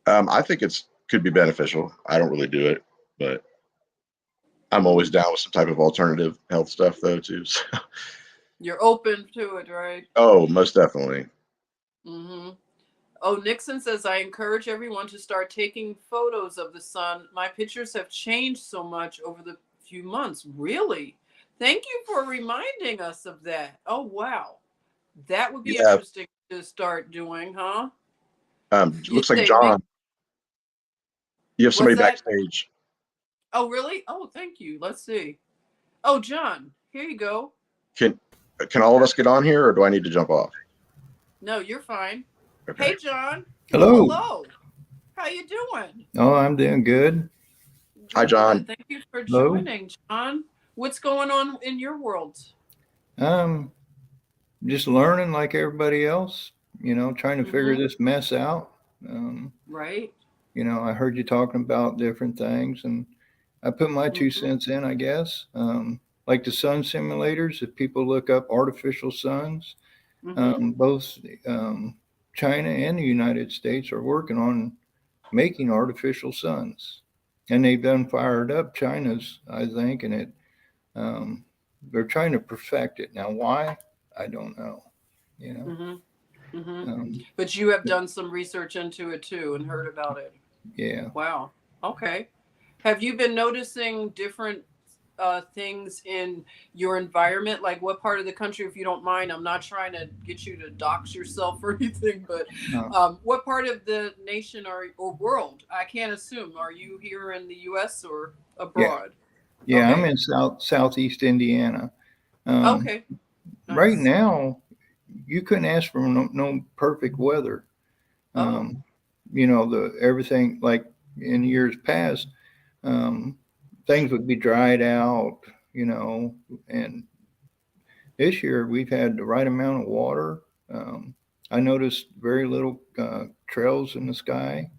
Speaker 2: I think could be beneficial. I don't really do it, but I'm always down with some type of alternative health stuff though too. So.
Speaker 1: You're open to it, right?
Speaker 2: Oh, most definitely.
Speaker 1: Oh, Nixon says, I encourage everyone to start taking photos of the sun. My pictures have changed so much over the few months. Really? Thank you for reminding us of that. Oh, wow. That would be interesting to start doing, huh?
Speaker 2: Looks like John. You have somebody backstage.
Speaker 1: Oh, really? Oh, thank you. Let's see. Oh, John, here you go.
Speaker 2: Can all of us get on here, or do I need to jump off?
Speaker 1: No, you're fine. Okay. Hey, John.
Speaker 3: Hello.
Speaker 1: Hello. How you doing?
Speaker 3: Oh, I'm doing good.
Speaker 2: Hi, John.
Speaker 1: Thank you for joining, John. What's going on in your world?
Speaker 3: just learning like everybody else, trying to figure
Speaker 1: Mm-hmm.
Speaker 3: this mess out. Um,
Speaker 1: Right.
Speaker 3: I heard you talking about different things, and I put my two
Speaker 1: Mm-hmm.
Speaker 3: cents in, I guess. Like the sun simulators, if people look up artificial suns,
Speaker 1: Mm-hmm.
Speaker 3: both um, China and the United States are working on making artificial suns, and they've done fired up China's, I think, and um, they're trying to perfect it. Now, why? I don't know. You know,
Speaker 1: Mm-hmm. Mm-hmm.
Speaker 3: um,
Speaker 1: But you have done some research into it too and heard about it.
Speaker 3: yeah,
Speaker 1: Wow. Okay. Have you been noticing different things in your environment? Like what part of the country, if you don't mind? I'm not trying to get you to dox yourself or anything, but
Speaker 3: uh,
Speaker 1: what part of the nation or world? I can't assume. Are you here in the U.S. or
Speaker 3: yeah,
Speaker 1: abroad?
Speaker 3: yeah. I'm
Speaker 1: Okay.
Speaker 3: in southeast Indiana. Um,
Speaker 1: Okay.
Speaker 3: right
Speaker 1: Nice.
Speaker 3: now, you couldn't ask for no perfect weather.
Speaker 1: Oh.
Speaker 3: Um, the everything like in years past, um, things would be dried out. You know, and this year we've had the right amount of water. Um, I noticed very little trails in the sky,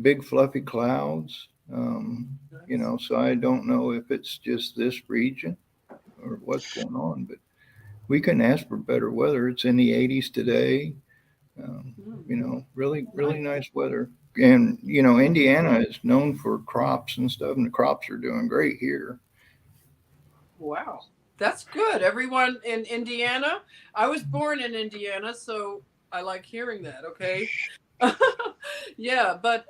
Speaker 3: big fluffy clouds.
Speaker 1: Nice.
Speaker 3: So I don't know if it's just this region or what's going on, but we couldn't ask for better weather. It's in the 80s today.
Speaker 1: Mm,
Speaker 3: Really, really
Speaker 1: nice.
Speaker 3: nice weather. And, Indiana is known for crops and stuff, and the crops are doing great here.
Speaker 1: Wow. That's good. Everyone in Indiana. I was born in Indiana, so I like hearing that, okay? Yeah, but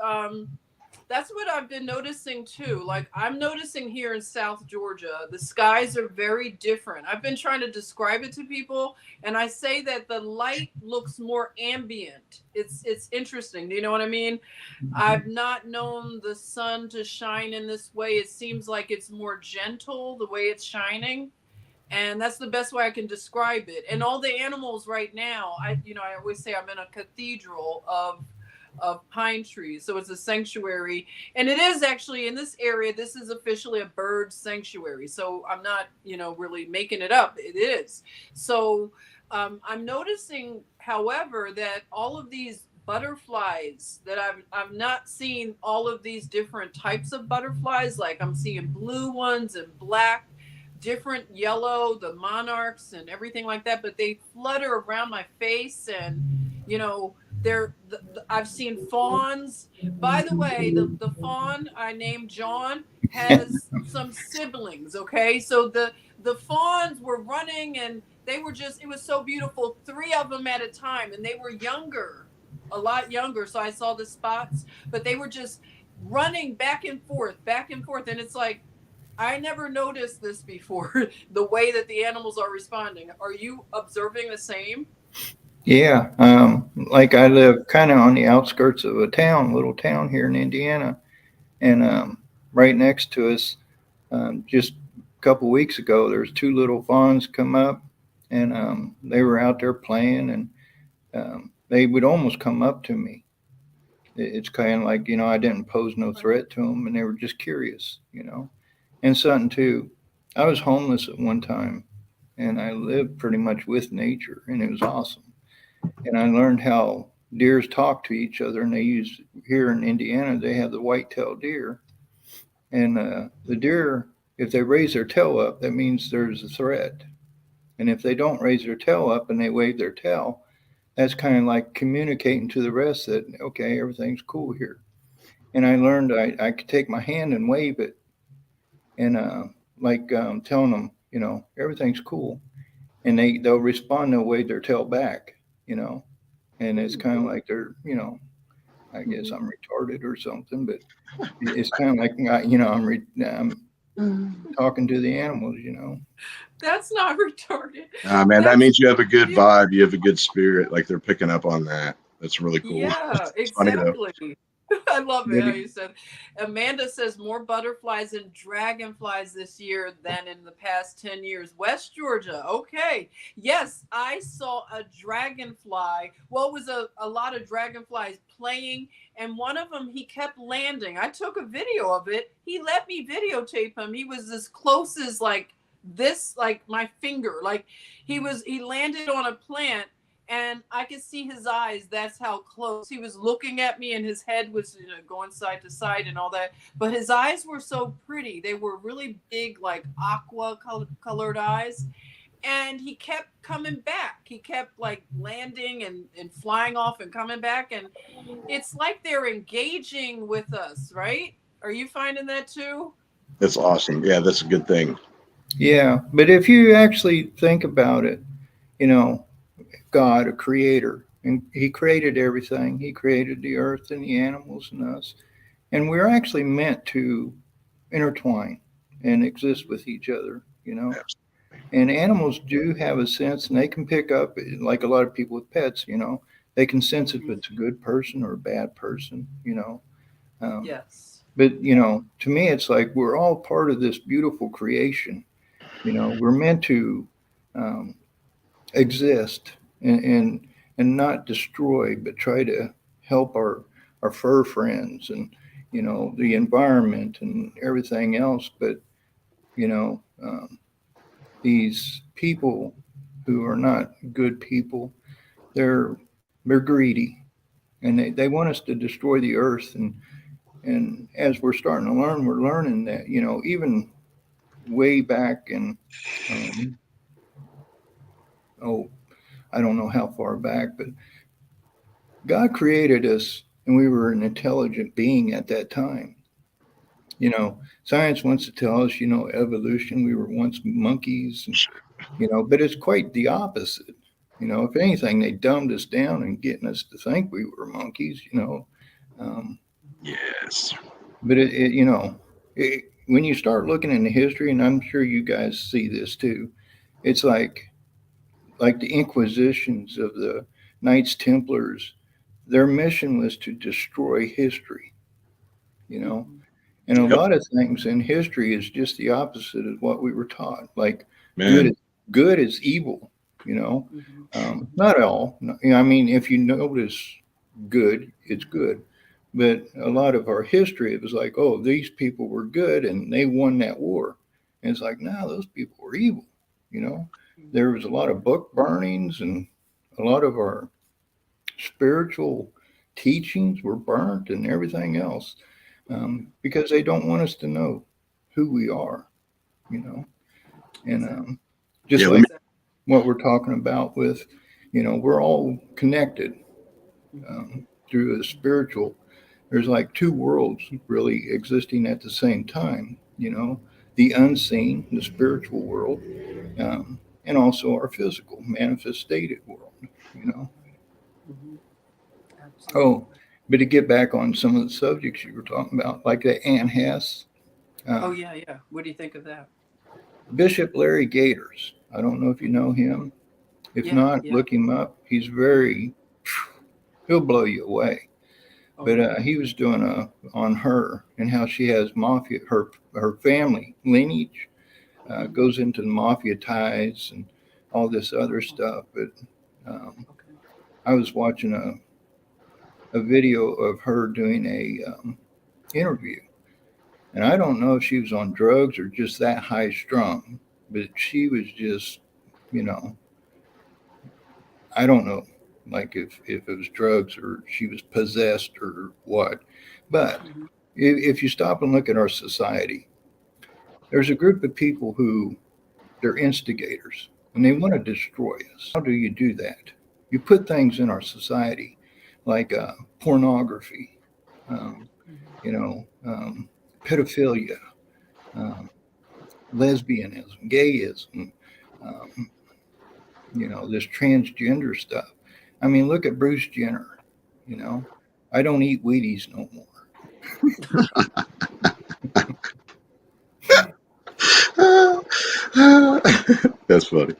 Speaker 1: that's what I've been noticing too. Like I'm noticing here in South Georgia, the skies are very different. I've been trying to describe it to people and I say that the light looks more ambient. It's interesting. Do you know what I mean? I've not known the sun to shine in this way. It seems like it's more gentle the way it's shining. And that's the best way I can describe it. And all the animals right now, I always say I'm in a cathedral of pine trees. So it's a sanctuary. And it is actually in this area, this is officially a bird sanctuary. So I'm not, really making it up. It is. So I'm noticing, however, that all of these butterflies that I've not seen all of these different types of butterflies. Like I'm seeing blue ones and black, different yellow, the monarchs and everything like that, but they flutter around my face and I've seen fawns. By the way, the fawn I named John has some siblings, okay? So the fawns were running and they were just, it was so beautiful, 3 of them at a time, and they were younger, a lot younger. So I saw the spots, but they were just running back and forth, and it's like I never noticed this before. The way that the animals are responding. Are you observing the same?
Speaker 3: Yeah, like I live kind of on the outskirts of a town, little town here in Indiana, and right next to us, just a couple weeks ago, there's two little fawns come up, and they were out there playing, and they would almost come up to me. It's kind of like I didn't pose no threat to them, and they were just curious. And something too. I was homeless at one time, and I lived pretty much with nature, and it was awesome. And I learned how deers talk to each other, and they use here in Indiana they have the white-tailed deer, and the deer, if they raise their tail up, that means there's a threat, and if they don't raise their tail up and they wave their tail, that's kind of like communicating to the rest that okay, everything's cool here. And I learned I could take my hand and wave it, and like telling them everything's cool, and they'll respond, they'll wave their tail back, you know and it's kind of like they're, I guess I'm retarded or something, but it's kind of like I'm talking to the animals.
Speaker 1: That's not retarded.
Speaker 2: Man, that
Speaker 1: That's
Speaker 2: means you have a good
Speaker 1: yeah,
Speaker 2: vibe. You have a good spirit. Like they're picking up on that. That's really cool.
Speaker 1: yeah,
Speaker 2: It's funny though.
Speaker 1: exactly. I love it how
Speaker 3: Maybe.
Speaker 1: you said. Amanda says more butterflies and dragonflies this year than in the past 10 years. West Georgia. Okay. Yes, I saw a dragonfly. Well, it was a lot of dragonflies playing, and one of them, he kept landing. I took a video of it. He let me videotape him. He was as close as like this, like my finger, like he landed on a plant and I could see his eyes. That's how close he was looking at me, and his head was, you know, going side to side and all that. But his eyes were so pretty. They were really big, like aqua colored eyes. And he kept coming back. He kept like landing and flying off and coming back. And it's like they're engaging with us, right? Are you finding that too?
Speaker 2: It's awesome. Yeah, that's a good thing.
Speaker 3: Yeah, but if you actually think about it, you know, God, a creator, and he created everything. He created the earth and the animals and us. And we're actually meant to intertwine and exist with each other, you know. And animals do have a sense, and they can pick up, like a lot of people with pets, you know, they can sense if it's a good person or a bad person, you know.
Speaker 1: Yes.
Speaker 3: But, you know, to me, it's like we're all part of this beautiful creation. You know, we're meant to exist and not destroy, but try to help our fur friends and, you know, the environment and everything else. But, you know, these people who are not good people, they're greedy, and they want us to destroy the earth. And as we're starting to learn, we're learning that, you know, even way back in oh, I don't know how far back, but God created us and we were an intelligent being at that time. You know, science wants to tell us, you know, evolution, we were once monkeys, and, you know, but it's quite the opposite. You know, if anything, they dumbed us down and getting us to think we were monkeys, you know.
Speaker 2: Yes.
Speaker 3: But you know, when you start looking into history, and I'm sure you guys see this too, it's like the Inquisitions of the Knights Templars. Their mission was to destroy history, you know. And a
Speaker 2: Yep.
Speaker 3: lot of things in history is just the opposite of what we were taught. Like
Speaker 2: Man.
Speaker 3: good is evil, you know. Not all. I mean, if you notice good, it's good. But a lot of our history, it was like, oh, these people were good and they won that war. And it's like, no, those people were evil, you know. There was a lot of book burnings, and a lot of our spiritual teachings were burnt and everything else, because they don't want us to know who we are, you know. And just
Speaker 2: Yeah,
Speaker 3: like what we're talking about with, you know, we're all connected through a spiritual. There's like two worlds really existing at the same time, you know, the unseen, the spiritual world, and also our physical manifested world, you know. Oh, but to get back on some of the subjects you were talking about, like the Ann Hess,
Speaker 1: Oh yeah, yeah. What do you think of that?
Speaker 3: Bishop Larry Gators. I don't know if you know him. If
Speaker 1: Yeah,
Speaker 3: not,
Speaker 1: yeah.
Speaker 3: look him up. He'll blow you away. But he was doing on her and how she has mafia, her family lineage goes into the mafia ties and all this other stuff. But I was watching a video of her doing a interview, and I don't know if she was on drugs or just that high strung, but she was just, you know, I don't know, like if it was drugs or she was possessed or what. But if you stop and look at our society, there's a group of people who they're instigators and they want to destroy us. How do you do that? You put things in our society like pornography, you know, pedophilia, um, lesbianism, gayism, um, you know, this transgender stuff. I mean, look at Bruce Jenner, you know, I don't eat Wheaties no more.
Speaker 2: That's funny.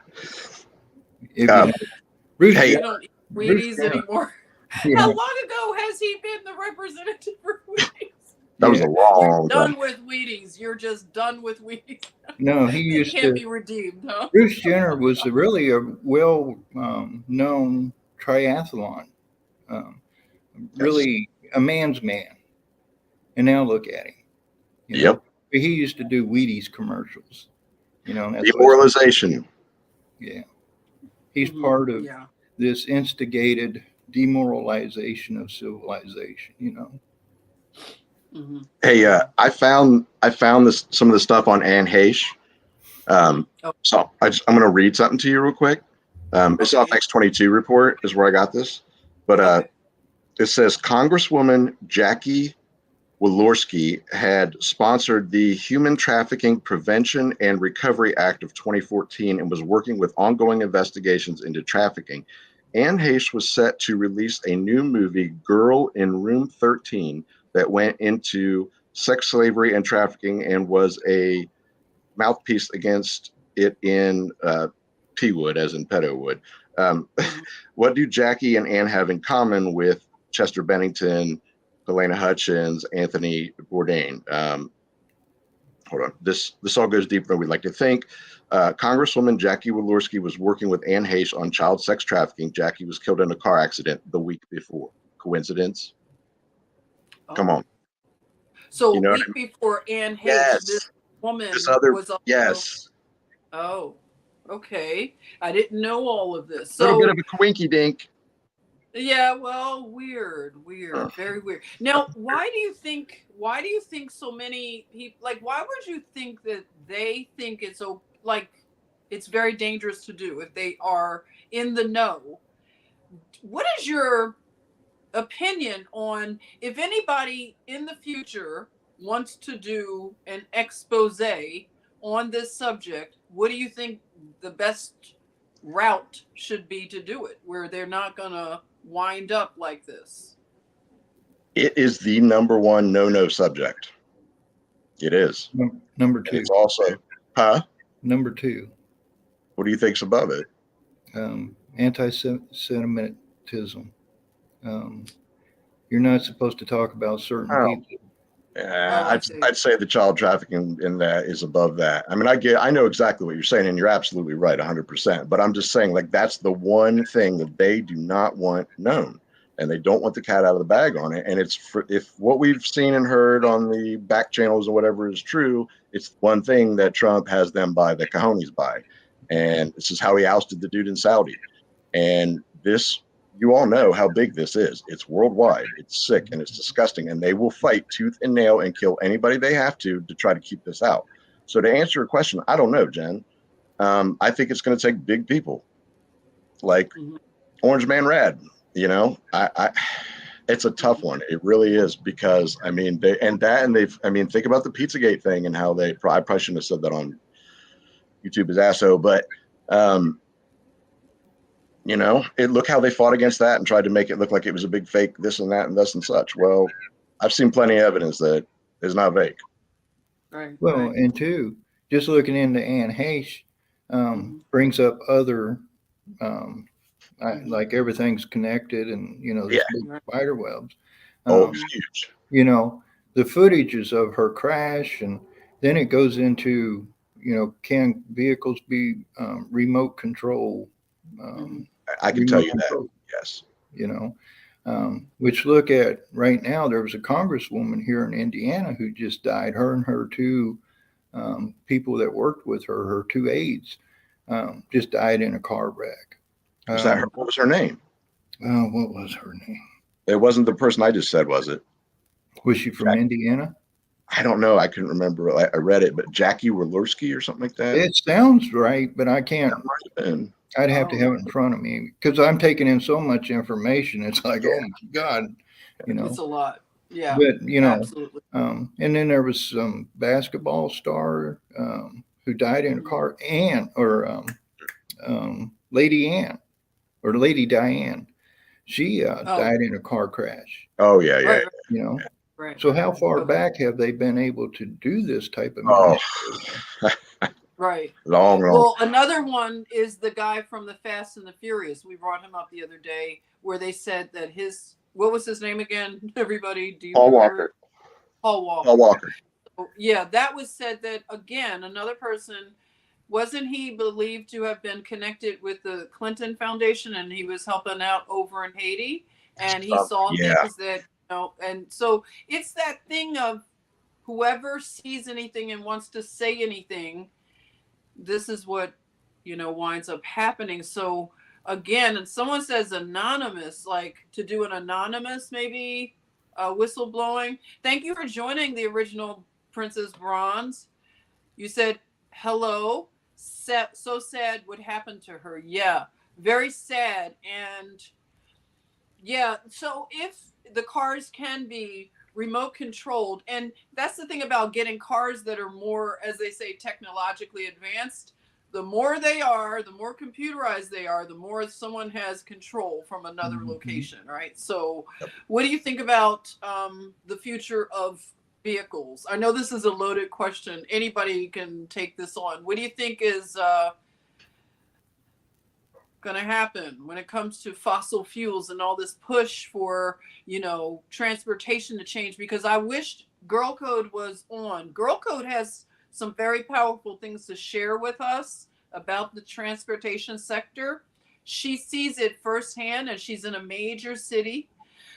Speaker 3: If you know, Bruce
Speaker 2: Hey,
Speaker 1: You don't eat Wheaties
Speaker 3: Jenner,
Speaker 1: anymore.
Speaker 3: yeah,
Speaker 1: How long ago has he been the representative for Wheaties?
Speaker 2: that was a
Speaker 1: You're
Speaker 2: long time.
Speaker 1: done with Wheaties. You're just done with Wheaties.
Speaker 3: no, he
Speaker 1: They
Speaker 3: used
Speaker 1: can't
Speaker 3: to.
Speaker 1: be redeemed, huh?
Speaker 3: Bruce Jenner was really a well known triathlon, um,
Speaker 2: Yes.
Speaker 3: really a man's man. And now look at him, you know.
Speaker 2: Yep.
Speaker 3: He used to do Wheaties commercials, You know, and that's why
Speaker 2: Demoralization.
Speaker 3: yeah, he's
Speaker 1: Mhm.
Speaker 3: part of
Speaker 1: Yeah.
Speaker 3: this instigated demoralization of civilization. You know.
Speaker 1: Hmm.
Speaker 2: Hey, I found this some of the stuff on Anne Heche.
Speaker 1: Oh,
Speaker 2: So I'm going to read something to you real quick. It's off
Speaker 1: okay.
Speaker 2: X22 report is where I got this, but
Speaker 1: Okay.
Speaker 2: it says Congresswoman Jackie Walorski had sponsored the Human Trafficking Prevention and Recovery Act of 2014 and was working with ongoing investigations into trafficking. Anne Heche was set to release a new movie, Girl in Room 13, that went into sex slavery and trafficking and was a mouthpiece against it in P Wood, as in pedo wood.
Speaker 1: Mhm.
Speaker 2: What do Jackie and Anne have in common with Chester Bennington, Helena Hutchins, Anthony Bourdain? Hold on. This all goes deeper than we'd like to think. Congresswoman Jackie Walorski was working with Anne Heche on child sex trafficking. Jackie was killed in a car accident the week before. Coincidence? Come
Speaker 1: Oh.
Speaker 2: on.
Speaker 1: So
Speaker 2: You
Speaker 1: a
Speaker 2: know what I
Speaker 1: week
Speaker 2: mean?
Speaker 1: before Anne Heche, this
Speaker 2: Yes. This
Speaker 1: woman
Speaker 2: other,
Speaker 1: was also.
Speaker 2: yes.
Speaker 1: Oh, okay. I didn't know all of this.
Speaker 2: A little bit
Speaker 1: So
Speaker 2: of a quinky dink.
Speaker 1: yeah, well, weird, very weird. Now, why do you think so many people, like, why would you think that they think it's like it's very dangerous to do if they are in the know? What is your opinion on if anybody in the future wants to do an expose on this subject? What do you think the best route should be to do it where they're not gonna wind up like this?
Speaker 2: It is the number one no subject. It is.
Speaker 3: Number
Speaker 2: And
Speaker 3: two.
Speaker 2: it's also, huh?
Speaker 3: Number two.
Speaker 2: What do you think's above it?
Speaker 3: Anti-Semitism. Um, you're not supposed to talk about certain
Speaker 2: Oh,
Speaker 3: people.
Speaker 2: yeah,
Speaker 1: Oh, I see.
Speaker 2: I'd say the child trafficking in that is above that. I mean, I know exactly what you're saying, and you're absolutely right, 100%. But I'm just saying, like, that's the one thing that they do not want known, and they don't want the cat out of the bag on it. And if what we've seen and heard on the back channels or whatever is true, it's one thing that Trump has them by the cojones by, and this is how he ousted the dude in Saudi. And this, you all know how big this is. It's worldwide. It's sick and it's disgusting. And they will fight tooth and nail and kill anybody they have to try to keep this out. So to answer your question, I don't know, Jen. I think it's going to take big people like
Speaker 1: Mhm.
Speaker 2: Orange Man Rad. You know, it's a tough one. It really is because I mean think about the Pizzagate thing and how I probably shouldn't have said that on YouTube as asso, but you know, look how they fought against that and tried to make it look like it was a big fake, this and that and thus and such. Well, I've seen plenty of evidence that it's not fake.
Speaker 1: Right,
Speaker 3: Well,
Speaker 1: right.
Speaker 3: and two, just looking into Anne Heche
Speaker 1: Mhm.
Speaker 3: brings up other,
Speaker 1: Mhm.
Speaker 3: like everything's connected and, you know,
Speaker 2: Yeah.
Speaker 3: this big
Speaker 1: Right.
Speaker 3: spider webs.
Speaker 2: Oh,
Speaker 3: Um,
Speaker 2: it's huge.
Speaker 3: you know, the footages of her crash, and then it goes into, you know, can vehicles be remote control?
Speaker 1: Mhm.
Speaker 2: I can tell
Speaker 3: Remote
Speaker 2: you that.
Speaker 3: control,
Speaker 2: Yes.
Speaker 3: you know, which look at right now, there was a congresswoman here in Indiana who just died. Her and her two people that worked with her, her two aides, just died in a car wreck.
Speaker 2: Was that her? What was her name?
Speaker 3: What was her name?
Speaker 2: It wasn't the person I just said, was it?
Speaker 3: Was she from Indiana?
Speaker 2: I don't know. I couldn't remember. I read it, but Jackie Walorski or something like that.
Speaker 3: It sounds right, but I
Speaker 2: That
Speaker 3: can't.
Speaker 2: might have been.
Speaker 3: I'd have to
Speaker 1: Oh,
Speaker 3: have it in front of me because I'm taking in so much information. It's like,
Speaker 2: Yeah.
Speaker 3: oh my God, you know.
Speaker 1: it's a lot. Yeah,
Speaker 3: But you know,
Speaker 1: absolutely.
Speaker 3: and then there was some basketball star who died in a car, Lady Ann or Lady Diane. She
Speaker 1: Oh,
Speaker 3: died in a car crash.
Speaker 2: Oh yeah, yeah.
Speaker 1: right,
Speaker 3: You know,
Speaker 1: right,
Speaker 3: so
Speaker 1: right.
Speaker 3: how far
Speaker 1: Okay,
Speaker 3: back have they been able to do this type of
Speaker 2: Oh,
Speaker 3: manipulation?
Speaker 1: right.
Speaker 2: long.
Speaker 1: Well, another one is the guy from the Fast and the Furious. We brought him up the other day, where they said that what was his name again? Everybody, do you
Speaker 2: Paul
Speaker 1: remember?
Speaker 2: Walker.
Speaker 1: Paul Walker.
Speaker 2: Paul Walker.
Speaker 1: Yeah, that was said that again, another person, wasn't he believed to have been connected with the Clinton Foundation and he was helping out over in Haiti and he saw
Speaker 2: Yeah.
Speaker 1: things that, and so it's that thing of whoever sees anything and wants to say anything, this is what, winds up happening. So again, and someone says anonymous, like to do an anonymous, maybe whistleblowing. Thank you for joining the original Princess Bronze. You said, hello, so sad what happened to her. Yeah, very sad. And yeah, so if the cars can be remote controlled, and that's the thing about getting cars that are more, as they say, technologically advanced, the more they are, the more computerized they are, the more someone has control from another location, right? So what do you think about the future of vehicles? I know this is a loaded question. Anybody can take this on. What do you think is going to happen when it comes to fossil fuels and all this push for, transportation to change? Because I wish Girl Code was on. Girl Code has some very powerful things to share with us about the transportation sector. She sees it firsthand, and she's in a major city.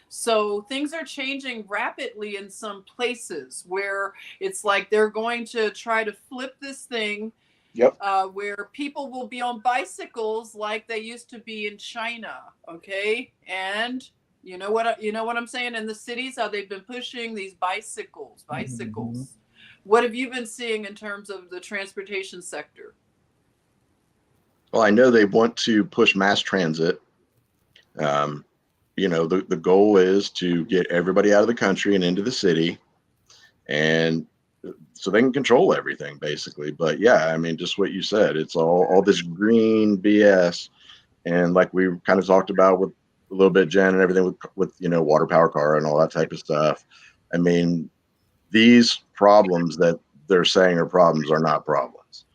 Speaker 1: So things are changing rapidly in some places where it's like they're going to try to flip this thing.
Speaker 2: Yep.
Speaker 1: Where people will be on bicycles like they used to be in China. Okay. And you know what I'm saying? In the cities, how they've been pushing these bicycles. What have you been seeing in terms of the transportation sector?
Speaker 2: Well, I know they want to push mass transit. The goal is to get everybody out of the country and into the city, and so they can control everything basically. But yeah, I mean, just what you said, it's all this green BS. And like we kind of talked about with a little bit, Jen, and everything with water power car and all that type of stuff. I mean, these problems that they're saying are problems are not problems.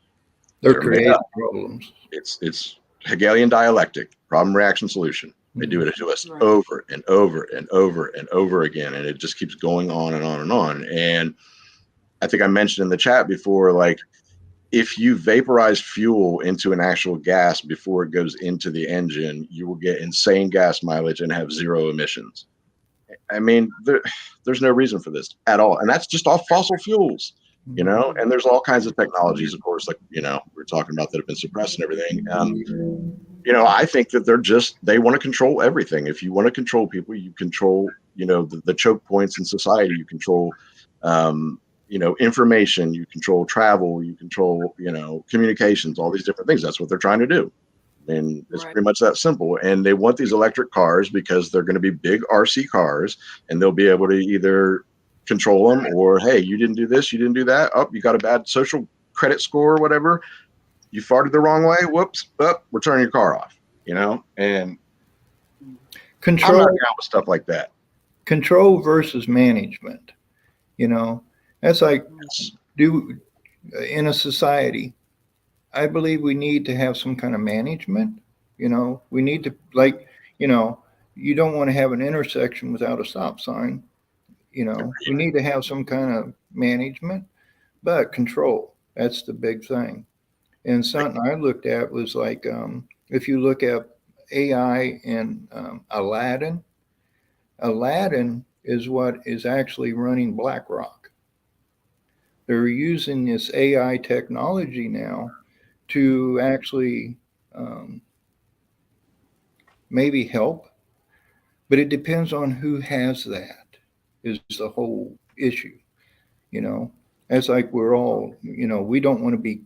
Speaker 3: They're creating problems.
Speaker 2: It's Hegelian dialectic, problem, reaction, solution. They do it to us over and over and over and over again. And it just keeps going on and on and on. And I think I mentioned in the chat before, like, if you vaporize fuel into an actual gas before it goes into the engine, you will get insane gas mileage and have zero emissions. I mean, there's no reason for this at all. And that's just all fossil fuels, and there's all kinds of technologies, of course, like, we're talking about that have been suppressed and everything. I think that they want to control everything. If you want to control people, you control, the choke points in society, you control, information, you control travel, you control, communications, all these different things. That's what they're trying to do. And it's pretty much that simple. And they want these electric cars because they're going to be big RC cars, and they'll be able to either control them or, hey, you didn't do this, you didn't do that. Oh, you got a bad social credit score or whatever. You farted the wrong way. Whoops. We're turning your car off, and
Speaker 3: control.
Speaker 2: I'm not down with stuff like that.
Speaker 3: Control versus management. That's like in a society. I believe we need to have some kind of management. We need to, you don't want to have an intersection without a stop sign. We need to have some kind of management, but control. That's the big thing. And something I looked at was like, if you look at AI in Aladdin is what is actually running BlackRock. They're using this AI technology now to actually maybe help, but it depends on who has that is the whole issue. It's like we're all, we don't want to be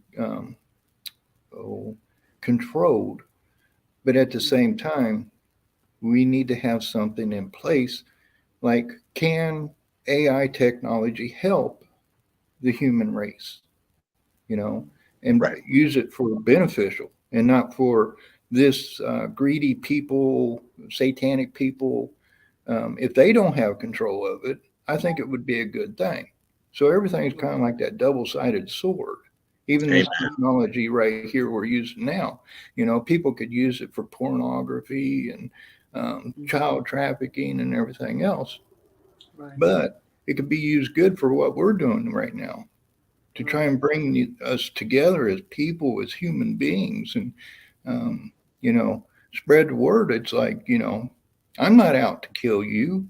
Speaker 3: controlled, but at the same time, we need to have something in place. Like, can AI technology help the human race, and use it for beneficial and not for this greedy people, satanic people. If they don't have control of it, I think it would be a good thing. So everything's kind of like that double-sided sword. Even this technology right here we're using now, people could use it for pornography and child trafficking and everything else. But it could be used good for what we're doing right now, to try and bring us together as people, as human beings, and spread the word. It's like, I'm not out to kill you.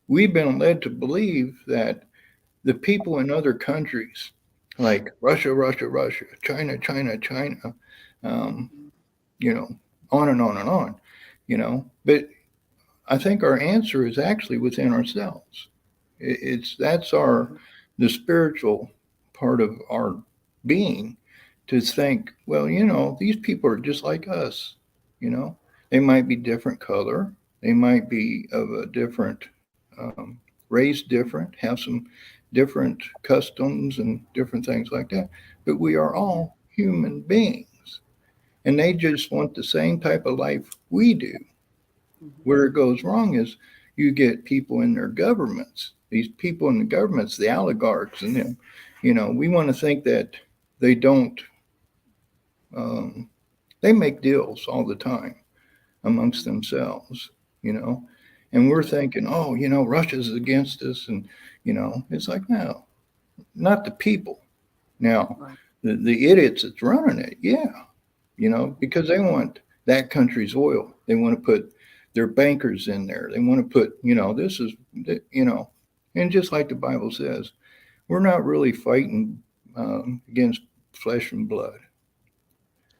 Speaker 3: We've been led to believe that the people in other countries like Russia, Russia, Russia, China, China, China, um, you know, on and on and on, you know. But I think our answer is actually within ourselves. That's the spiritual part of our being, to think, well, you know, these people are just like us, you know. They might be different color, they might be of a different race, different, have some different customs and different things like that, but we are all human beings, and they just want the same type of life we do. Where it goes wrong is you get people in their governments, these people in the governments, the oligarchs and them, you know, we want to think that they don't, they make deals all the time amongst themselves, you know, and we're thinking, oh, you know, Russia's against us. And, you know, it's like, no, not the people. Now, the idiots that's running it, yeah, you know, because they want that country's oil. They want to put their bankers in there. They want to put, you know, this is, you know, and just like the Bible says, we're not really fighting against flesh and blood.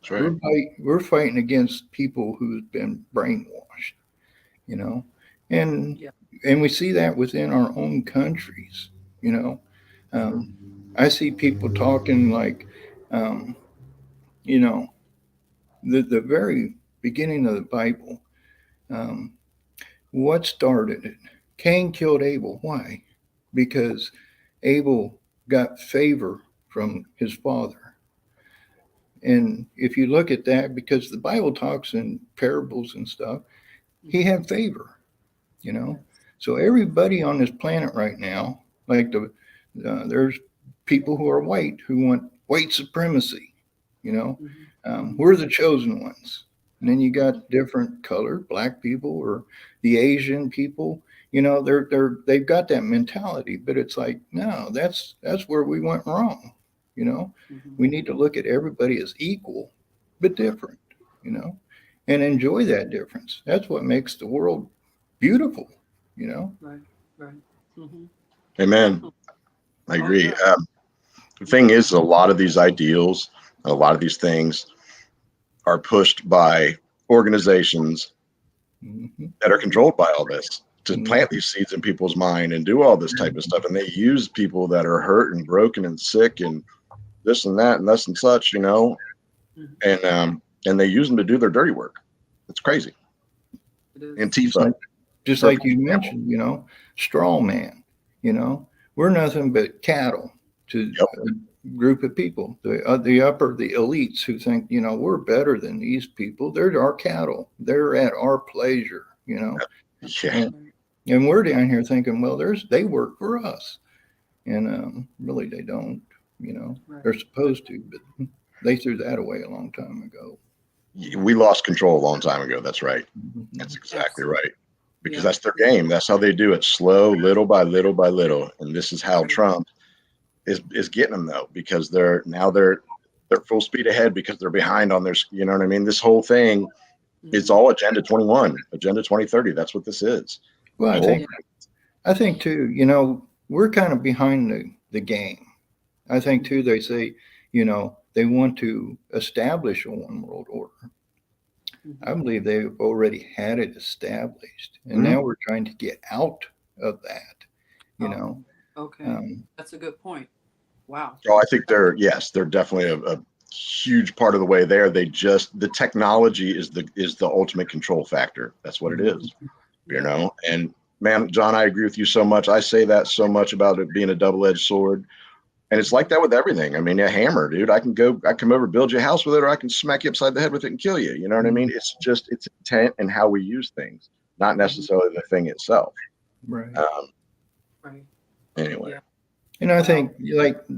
Speaker 2: That's right.
Speaker 3: We're fighting against people who've been brainwashed, you know, and we see that within our own countries, you know. I see people talking like, you know, the very beginning of the Bible. What started it? Cain killed Abel. Why? Because Abel got favor from his father. And if you look at that, because the Bible talks in parables and stuff, he had favor, you know. So everybody on this planet right now, like there's people who are white who want white supremacy, you know. We're the chosen ones. And then you got different color, black people or the Asian people, you know, they've got that mentality, but it's like, no, that's where we went wrong. You know, we need to look at everybody as equal, but different, you know, and enjoy that difference. That's what makes the world beautiful, you know?
Speaker 1: Right.
Speaker 2: Amen. I agree.
Speaker 1: yeah.
Speaker 2: The thing is, a lot of these ideals, a lot of these things are pushed by organizations that are controlled by all this to plant these seeds in people's mind and do all this type of stuff. And they use people that are hurt and broken and sick and this and that and this and such, you know, and they use them to do their dirty work. It's crazy. Antifa.
Speaker 3: Just like you mentioned, you know, straw man, you know, we're nothing but cattle to a group of people, the elites who think, you know, we're better than these people. They're our cattle. They're at our pleasure, you know. And we're down here thinking, well, they work for us. And really they don't, you know. They're supposed to, but they threw that away a long time ago.
Speaker 2: We lost control a long time ago. That's right. That's exactly right. Because that's their game. That's how they do it. Slow, little by little by little. And this is how Trump is getting them, though, because they're full speed ahead because they're behind on their, you know what I mean? This whole thing is all Agenda 21, Agenda 2030. That's what this is.
Speaker 3: Well, I think too, you know, we're kind of behind the game. I think too, they say, you know, they want to establish a one world order. I believe they've already had it established, and now we're trying to get out of that, you know.
Speaker 1: Okay. That's a good point. Wow.
Speaker 2: Oh, I think they're definitely a huge part of the way there. The technology is the ultimate control factor. That's what it is, you know. And man, John, I agree with you so much. I say that so much about it being a double-edged sword. And it's like that with everything. I mean, a hammer, dude, I come over, build your house with it, or I can smack you upside the head with it and kill you. You know what I mean? It's intent and how we use things, not necessarily the thing itself.
Speaker 3: Right.
Speaker 2: Anyway.
Speaker 1: Yeah.
Speaker 3: And I think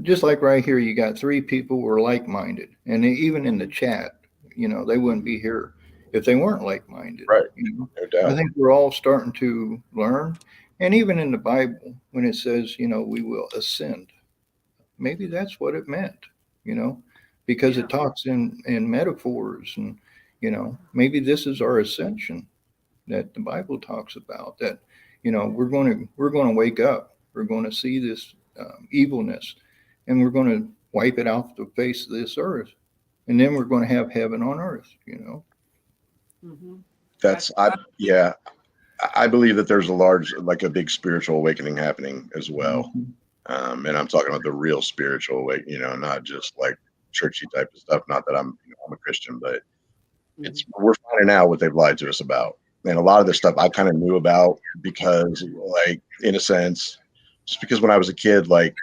Speaker 3: just like right here, you got three people who are like-minded, and even in the chat, you know, they wouldn't be here if they weren't like-minded.
Speaker 2: Right.
Speaker 3: You know?
Speaker 2: No doubt.
Speaker 3: I think we're all starting to learn. And even in the Bible, when it says, you know, we will ascend, maybe that's what it meant, you know, because it talks in metaphors, and, you know, maybe this is our ascension that the Bible talks about, that, you know, we're going to wake up. We're going to see this evilness, and we're going to wipe it off the face of this earth. And then we're going to have heaven on earth,
Speaker 1: Mm-hmm.
Speaker 2: Yeah, I believe that there's a big spiritual awakening happening as well.
Speaker 3: Mm-hmm.
Speaker 2: And I'm talking about the real spiritual awakening, not just like churchy type of stuff. Not that I'm a Christian, but we're finding out what they've lied to us about. And a lot of this stuff I kind of knew about because, like, in a sense, just because when I was a kid, like,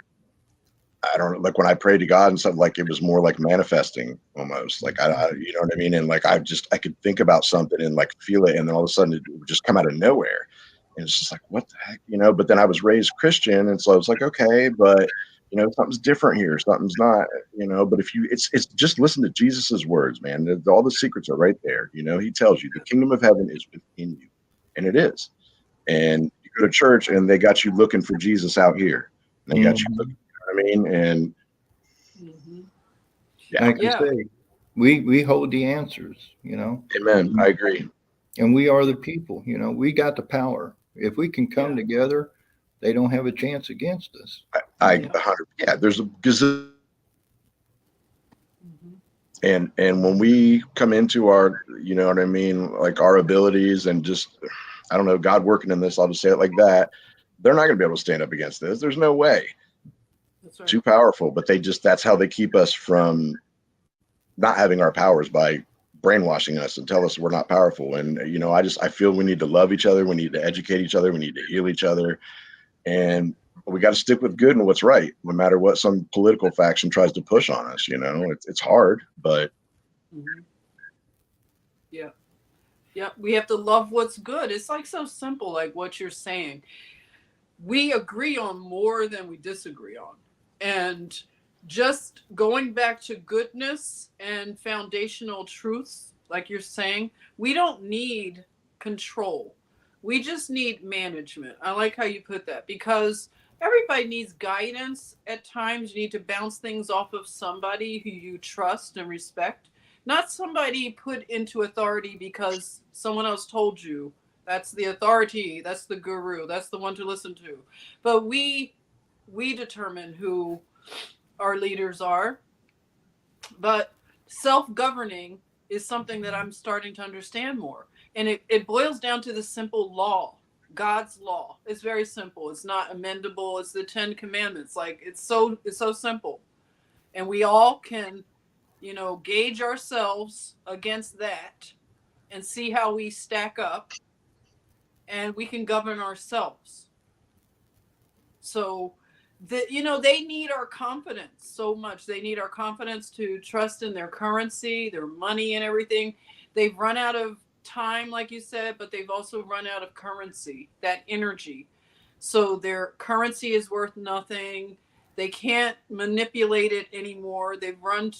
Speaker 2: I don't know, like when I prayed to God and stuff, like it was more like manifesting almost. Like you know what I mean? And like I could think about something and like feel it, and then all of a sudden it would just come out of nowhere. And it's just like, what the heck, But then I was raised Christian, and so I was like, okay, but something's different here. Something's not, But if it's just listen to Jesus's words, man. All the secrets are right there. He tells you the kingdom of heaven is within you, and it is. And you go to church, and they got you looking for Jesus out here. And they got you looking. I mean, and
Speaker 3: like you say, we hold the answers,
Speaker 2: Amen. I agree.
Speaker 3: And we are the people, we got the power. If we can come together, they don't have a chance against us.
Speaker 2: There's a gazillion. And when we come into our, like our abilities and just, I don't know, God working in this, I'll just say it like that. They're not going to be able to stand up against this. There's no way. That's right. Too powerful, but that's how they keep us from not having our powers, by brainwashing us and tell us we're not powerful. And, I feel we need to love each other. We need to educate each other. We need to heal each other. And we got to stick with good and what's right, no matter what some political faction tries to push on us. It's hard, but.
Speaker 1: Yeah. We have to love what's good. It's like so simple, like what you're saying. We agree on more than we disagree on. And just going back to goodness and foundational truths, like you're saying, we don't need control. We just need management. I like how you put that, because everybody needs guidance. At times, you need to bounce things off of somebody who you trust and respect, not somebody put into authority because someone else told you. That's the authority. That's the guru. That's the one to listen to. But we determine who our leaders are. But self-governing is something that I'm starting to understand more. And it boils down to the simple law. God's law. It's very simple. It's not amendable. It's the 10 Commandments. Like it's so simple. And we all can, gauge ourselves against that and see how we stack up. And we can govern ourselves. So, they need our confidence so much. They need our confidence to trust in their currency, their money, and everything. They've run out of time, like you said, but they've also run out of currency, that energy. So their currency is worth nothing. They can't manipulate it anymore. They've run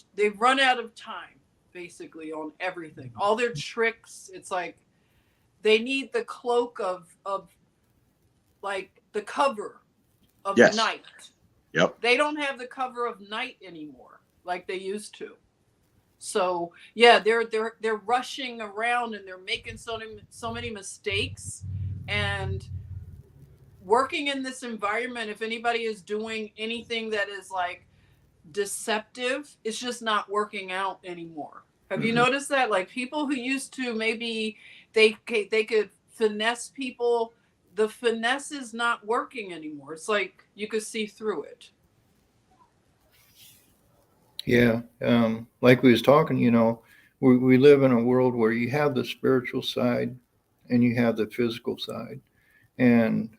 Speaker 1: out of time, basically, on everything. All their tricks. It's like, they need the cloak of like the cover of night.
Speaker 2: Yep.
Speaker 1: They don't have the cover of night anymore like they used to. So they're rushing around and they're making so many mistakes. And working in this environment, if anybody is doing anything that is like deceptive, it's just not working out anymore. Have you noticed that? Like people who used to maybe they could finesse people, the finesse is not working anymore. It's like you could see through it.
Speaker 3: Yeah. Like we was talking, we live in a world where you have the spiritual side and you have the physical side. And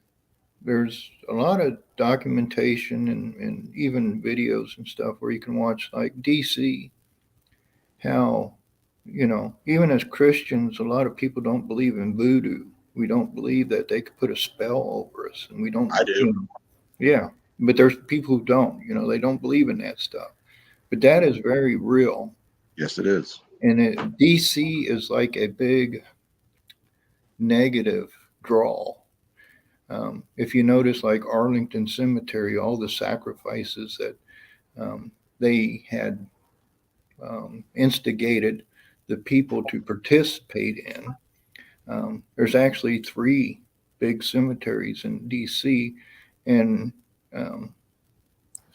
Speaker 3: there's a lot of documentation and even videos and stuff where you can watch, like DC, how, even as Christians, a lot of people don't believe in voodoo. We don't believe that they could put a spell over us, and we don't.
Speaker 2: I do.
Speaker 3: Yeah, but there's people who don't. They don't believe in that stuff. But that is very real.
Speaker 2: Yes, it is.
Speaker 3: And DC is like a big negative draw. If you notice, like Arlington Cemetery, all the sacrifices that they had instigated the people to participate in. There's actually 3 big cemeteries in DC, and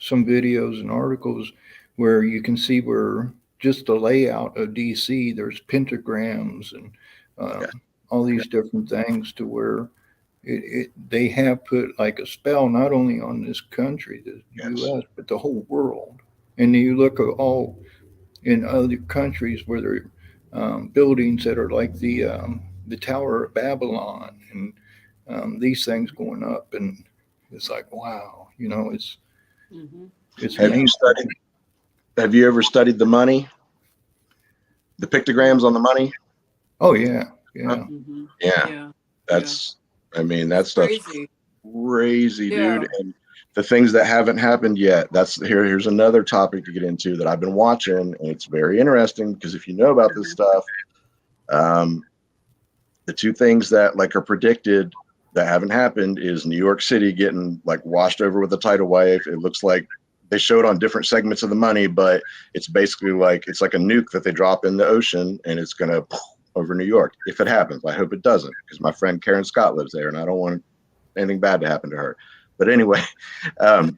Speaker 3: some videos and articles where you can see where just the layout of DC, there's pentagrams and
Speaker 2: Yeah.
Speaker 3: all these different things to where they have put like a spell not only on this country, the
Speaker 2: Yes.
Speaker 3: U.S., but the whole world. And you look at all in other countries where there are buildings that are like the Tower of Babylon and these things going up, and it's like, wow, you know, it's
Speaker 2: Have
Speaker 3: amazing.
Speaker 2: Have you ever studied the money? The pictograms on the money?
Speaker 3: Oh yeah, yeah.
Speaker 2: Yeah. That's, I mean, that stuff's
Speaker 1: Crazy.
Speaker 2: crazy,
Speaker 1: Yeah.
Speaker 2: dude. And the things that haven't happened yet, here's another topic to get into that I've been watching, and it's very interesting because if you know about this stuff, the two things that like are predicted that haven't happened is New York City getting like washed over with a tidal wave. It looks like they showed on different segments of the money, but it's basically like it's like a nuke that they drop in the ocean and it's gonna over New York. If it happens, I hope it doesn't, because my friend Karen Scott lives there and I don't want anything bad to happen to her. But anyway,
Speaker 1: yeah,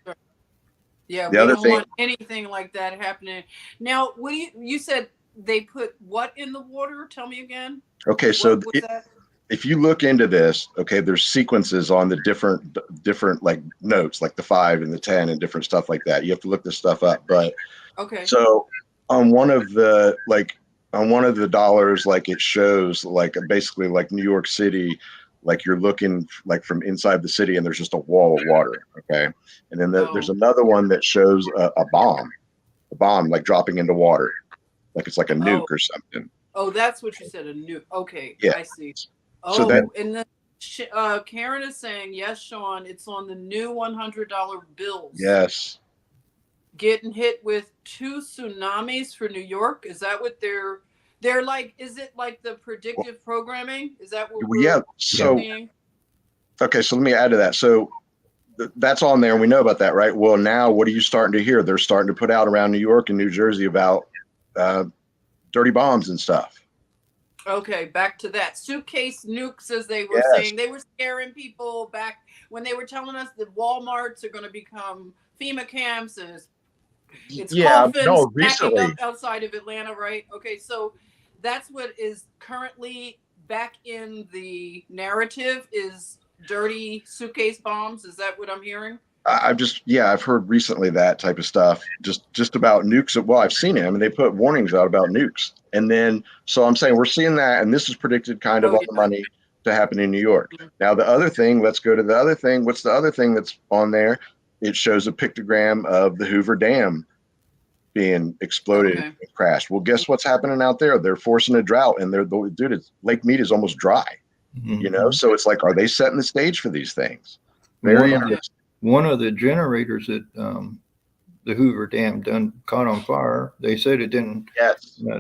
Speaker 2: the
Speaker 1: we
Speaker 2: other
Speaker 1: don't
Speaker 2: thing,
Speaker 1: want anything like that happening. Now, what do you said they put what in the water? Tell me again.
Speaker 2: okay, so
Speaker 1: What was that?
Speaker 2: if you look into this, okay, there's sequences on the different like notes, like the 5 and the 10 and different stuff like that. You have to look this stuff up. But
Speaker 1: Okay.
Speaker 2: so on one of the dollars, like it shows like basically like New York City, like you're looking like from inside the city and there's just a wall of water. Okay. And then there's another one that shows a bomb like dropping into water, like it's like a nuke or something.
Speaker 1: Oh, that's what you said, a nuke. Okay,
Speaker 2: Yeah.
Speaker 1: I see.
Speaker 2: So
Speaker 1: Oh,
Speaker 2: that,
Speaker 1: and then Karen is saying, yes, Sean, it's on the new $100 bills.
Speaker 2: yes.
Speaker 1: Getting hit with 2 tsunamis for New York. Is that what they're like? Is it like the predictive programming? Is that what we're
Speaker 2: Yeah. So,
Speaker 1: seeing?
Speaker 2: okay, so let me add to that. So that's on there and we know about that, right? Well, now what are you starting to hear? They're starting to put out around New York and New Jersey about dirty bombs and stuff.
Speaker 1: Okay, back to that. Suitcase nukes, as they were saying. They were scaring people back when they were telling us that Walmarts are going to become FEMA camps and it's coffins packing up outside of Atlanta, right? Okay, so that's what is currently back in the narrative is dirty suitcase bombs. Is that what I'm hearing?
Speaker 2: I've heard recently that type of stuff, just about nukes. Well, I've seen them and they put warnings out about nukes. And then, so I'm saying we're seeing that, and this is predicted kind of on the money to happen in New York. Now, the other thing, let's go to the other thing. What's the other thing that's on there? It shows a pictogram of the Hoover Dam being exploded and crashed. Well, guess what's happening out there? They're forcing a drought, and Lake Mead is almost dry. You know, so it's like, are they setting the stage for these things? Very interesting.
Speaker 3: One of the generators that the Hoover Dam done caught on fire. They said it didn't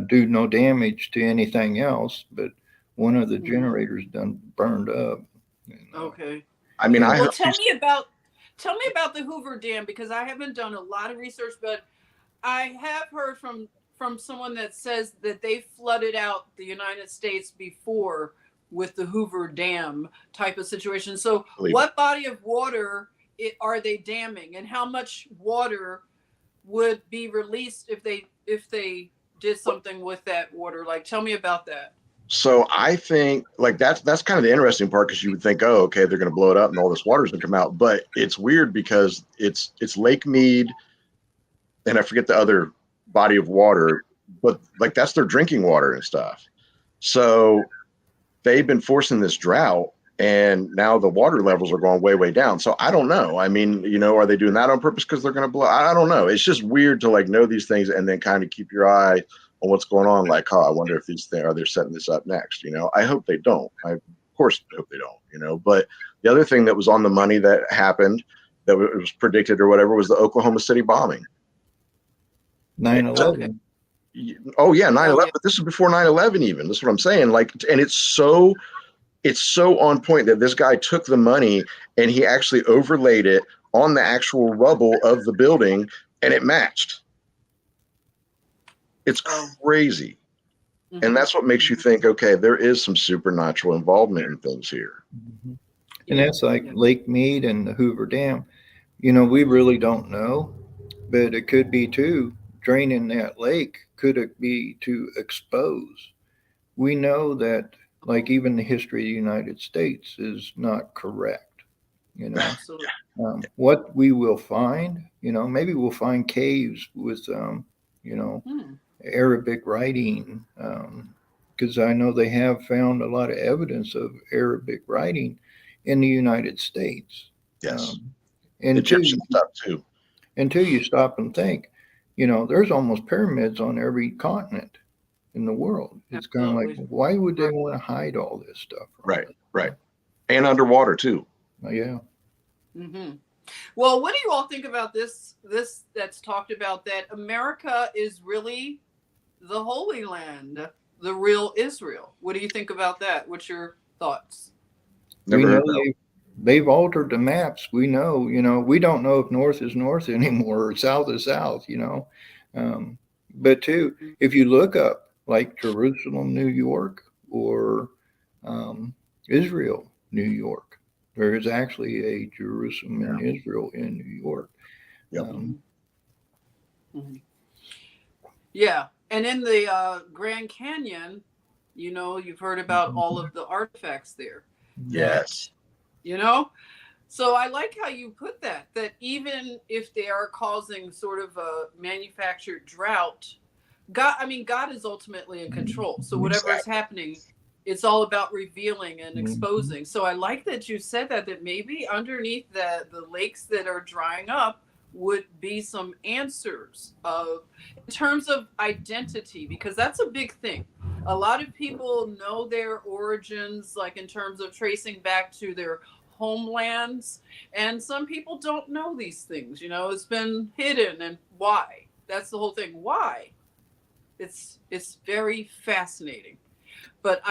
Speaker 3: do no damage to anything else, but one of the generators done burned up.
Speaker 1: Okay.
Speaker 2: I mean,
Speaker 1: well, tell me about the Hoover Dam, because I haven't done a lot of research, but I have heard from someone that says that they flooded out the United States before with the Hoover Dam type of situation. So what body of water are they damming, and how much water would be released if they did something with that water? Like, tell me about that.
Speaker 2: So I think like that's kind of the interesting part, because you would think, oh, okay, they're going to blow it up and all this water is going to come out. But it's weird because it's Lake Mead, and I forget the other body of water, but like that's their drinking water and stuff. So they've been forcing this drought, and now the water levels are going way, way down. So I don't know. I mean, you know, are they doing that on purpose because they're going to blow? I don't know. It's just weird to like know these things and then kind of keep your eye on what's going on. Like, oh, I wonder if these things, are they setting this up next? You know, I hope they don't. I, of course, hope they don't, you know. But the other thing that was on the money that happened, that was predicted or whatever, was the Oklahoma City bombing.
Speaker 3: 9/11.
Speaker 2: Oh, yeah, 9/11. But this is before 9/11 even. That's what I'm saying. Like, and it's so on point that this guy took the money and he actually overlaid it on the actual rubble of the building, and it matched. It's crazy. And that's what makes you think, okay, there is some supernatural involvement in things here.
Speaker 3: And that's like Lake Mead and the Hoover Dam. You know, we really don't know. but it could be too, draining that lake, could it be to expose? We know that, like, even the history of the United States is not correct, you know.
Speaker 1: Absolutely.
Speaker 3: What we will find, maybe we'll find caves with,
Speaker 1: Hmm.
Speaker 3: Arabic writing, because I know they have found a lot of evidence of Arabic writing in the United States.
Speaker 2: Yes.
Speaker 3: Until
Speaker 2: Egyptian stuff too.
Speaker 3: you stop and think, there's almost pyramids on every continent in the world. It's kind of like,
Speaker 1: Absolutely.
Speaker 3: why would they want to hide all this stuff from
Speaker 2: Right.
Speaker 3: us?
Speaker 2: Right. And underwater too.
Speaker 3: Yeah.
Speaker 1: Hmm. Well, what do you all think about this that's talked about, that America is really the Holy Land, the real Israel? What do you think about that? What's your thoughts?
Speaker 2: Never
Speaker 3: We
Speaker 2: heard
Speaker 3: know
Speaker 2: that.
Speaker 3: they've altered the maps. We know, we don't know if north is north anymore or south is south, but too, if you look up like Jerusalem, New York, or Israel, New York, there is actually a Jerusalem in Israel in New York.
Speaker 2: Yep.
Speaker 1: Mhm. Yeah. And in the Grand Canyon, you've heard about all of the artifacts there.
Speaker 2: Yes.
Speaker 1: So I like how you put that even if they are causing sort of a manufactured drought, God is ultimately in control. So whatever is happening, it's all about revealing and exposing. So I like that you said that maybe underneath the lakes that are drying up would be some answers in terms of identity, because that's a big thing. A lot of people know their origins, like in terms of tracing back to their homelands, and some people don't know these things. It's been hidden, and why? That's the whole thing. Why? It's very fascinating. But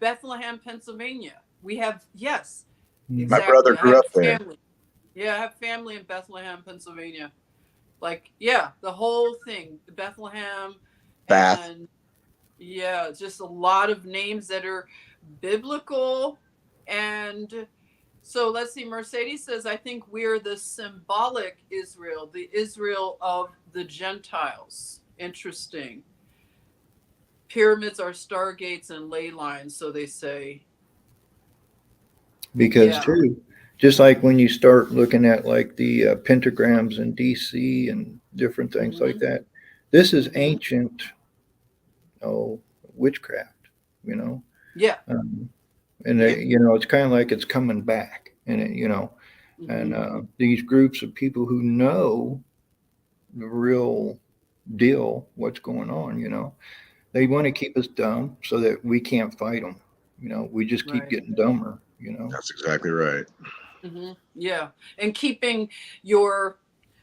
Speaker 1: Bethlehem, Pennsylvania. We have, yes,
Speaker 2: My brother
Speaker 1: exactly. I
Speaker 2: grew
Speaker 1: have
Speaker 2: up there.
Speaker 1: family. Yeah, I have family in Bethlehem, Pennsylvania. Like, yeah, the whole thing, Bethlehem,
Speaker 2: Bath.
Speaker 1: and yeah, just a lot of names that are biblical. And so let's see, Mercedes says, I think we're the symbolic Israel, the Israel of the Gentiles. Interesting. Pyramids are stargates and ley lines, so they say.
Speaker 3: Because
Speaker 1: Yeah.
Speaker 3: too, just like when you start looking at like the pentagrams in DC and different things like that, this is ancient, witchcraft, you know.
Speaker 1: Yeah.
Speaker 3: And
Speaker 1: Yeah.
Speaker 3: it's kind of like it's coming back, and and these groups of people who know the real deal, what's going on, they want to keep us dumb so that we can't fight them. We just keep
Speaker 1: Right.
Speaker 3: getting dumber.
Speaker 2: That's exactly right.
Speaker 1: Yeah. And keeping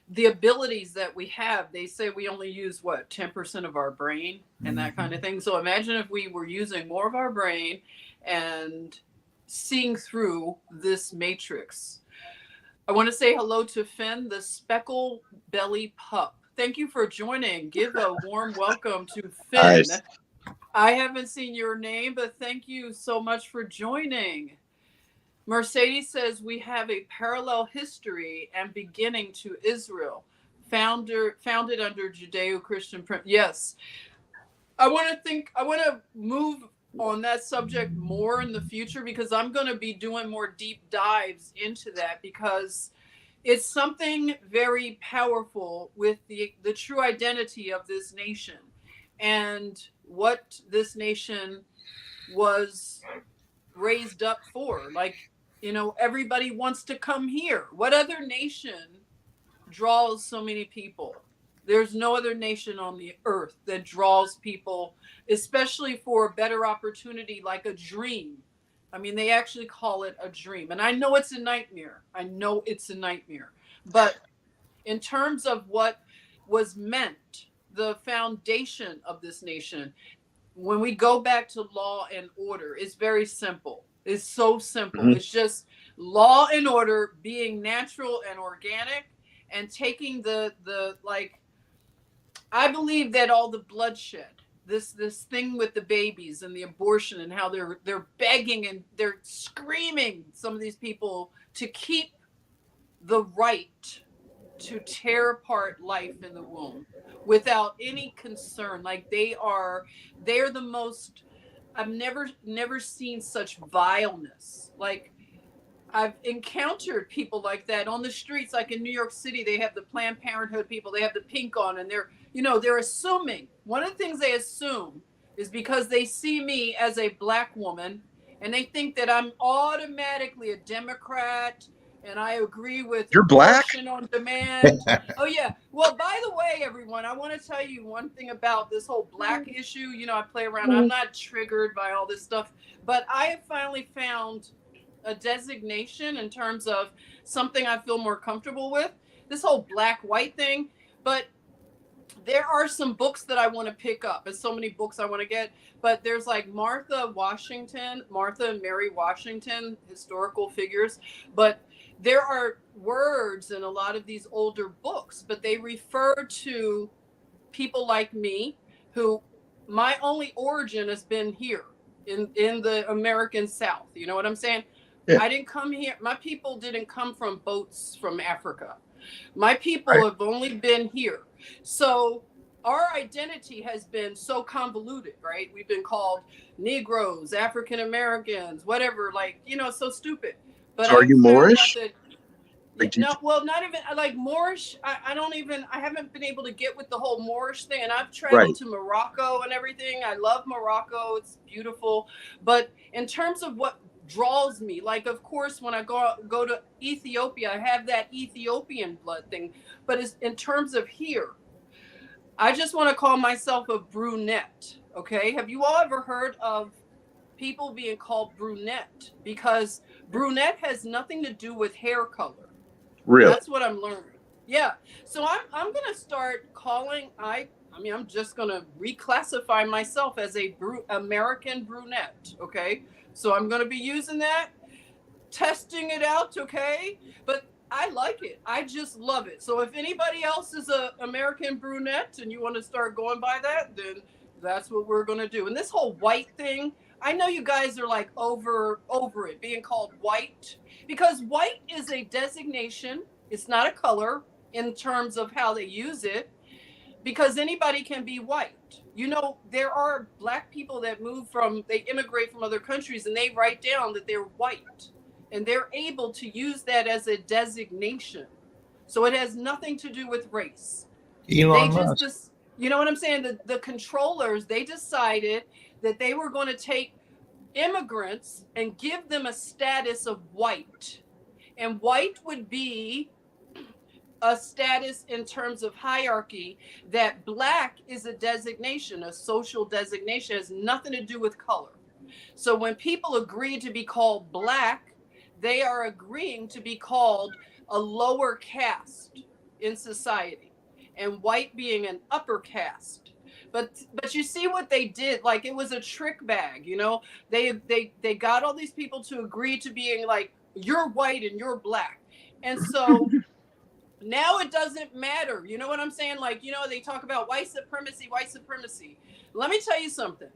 Speaker 1: the abilities that we have. They say we only use 10% of our brain and that kind of thing. So imagine if we were using more of our brain and seeing through this matrix. I want to say hello to Finn, the speckle belly pup. Thank you for joining. Give a warm welcome to Finn.
Speaker 2: Nice.
Speaker 1: I haven't seen your name, but thank you so much for joining. Mercedes says we have a parallel history and beginning to Israel, founded under Judeo-Christian. Yes, I want to move on that subject more in the future, because I'm going to be doing more deep dives into that, because it's something very powerful with the true identity of this nation and what this nation was raised up for. Like, everybody wants to come here. What other nation draws so many people? There's no other nation on the earth that draws people, especially for a better opportunity, like a dream. I mean, they actually call it a dream. And I know it's a nightmare. But in terms of what was meant, the foundation of this nation, when we go back to law and order, it's very simple. It's so simple. It's just law and order being natural and organic, and taking the like, I believe that all the bloodshed, this thing with the babies and the abortion, and how they're begging and they're screaming, some of these people, to keep the right to tear apart life in the womb without any concern. Like they're the most, I've never seen such vileness. Like I've encountered people like that on the streets, like in New York City. They have the Planned Parenthood people, they have the pink on, and they're assuming, one of the things they assume is because they see me as a Black woman and they think that I'm automatically a Democrat and I agree with
Speaker 2: You're Black?
Speaker 1: abortion on demand. Oh yeah. Well, by the way, everyone, I want to tell you one thing about this whole Black issue. You know, I play around. I'm not triggered by all this stuff, but I have finally found a designation in terms of something I feel more comfortable with. This whole Black-white thing, but there are some books that I want to pick up. There's so many books I want to get, but there's like Martha and Mary Washington, historical figures, but there are words in a lot of these older books, but they refer to people like me who my only origin has been here in the American South. You know what I'm saying?
Speaker 2: Yeah.
Speaker 1: I didn't come here. My people didn't come from boats from Africa. My people
Speaker 2: Right.
Speaker 1: have only been here. So our identity has been so convoluted, right? We've been called Negroes, African Americans, whatever, like, so stupid. But
Speaker 2: So are you Moorish?
Speaker 1: No, well, not even like Moorish. I haven't been able to get with the whole Moorish thing. And I've traveled to Morocco and everything. I love Morocco. It's beautiful. But in terms of what draws me, like, of course, when I go to Ethiopia, I have that Ethiopian blood thing. But it's in terms of here, I just want to call myself a brunette. Okay. Have you all ever heard of people being called brunette? Because brunette has nothing to do with hair color.
Speaker 2: Really?
Speaker 1: That's what I'm learning. Yeah. So I'm going to start calling, I'm just going to reclassify myself as a American brunette. Okay. So I'm going to be using that, testing it out. Okay. But I like it. I just love it. So if anybody else is a American brunette and you want to start going by that, then that's what we're going to do. And this whole white thing, I know you guys are like over it being called white, because white is a designation. It's not a color in terms of how they use it, because anybody can be white. There are Black people that they immigrate from other countries and they write down that they're white and they're able to use that as a designation. So it has nothing to do with race.
Speaker 3: Elon Musk.
Speaker 1: You know what I'm saying? The controllers, they decided that they were going to take immigrants and give them a status of white. And white would be a status in terms of hierarchy, that Black is a designation, a social designation, has nothing to do with color. So when people agree to be called Black, they are agreeing to be called a lower caste in society, and white being an upper caste. But you see what they did? Like, it was a trick bag, They got all these people to agree to being like, you're white and you're Black. And so now it doesn't matter. You know what I'm saying? Like, they talk about white supremacy. Let me tell you something.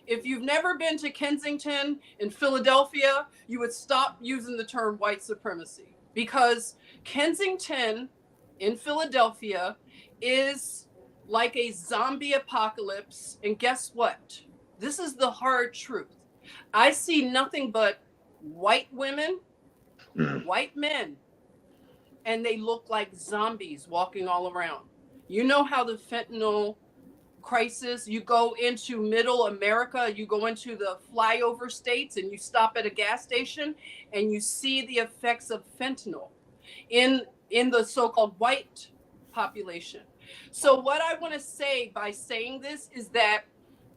Speaker 1: If you've never been to Kensington in Philadelphia, you would stop using the term white supremacy, because Kensington in Philadelphia is like a zombie apocalypse. And guess what? This is the hard truth. I see nothing but white women, white men, and they look like zombies walking all around. You know how the fentanyl crisis, you go into middle America, you go into the flyover states and you stop at a gas station and you see the effects of fentanyl in the so-called white population. So what I want to say by saying this is that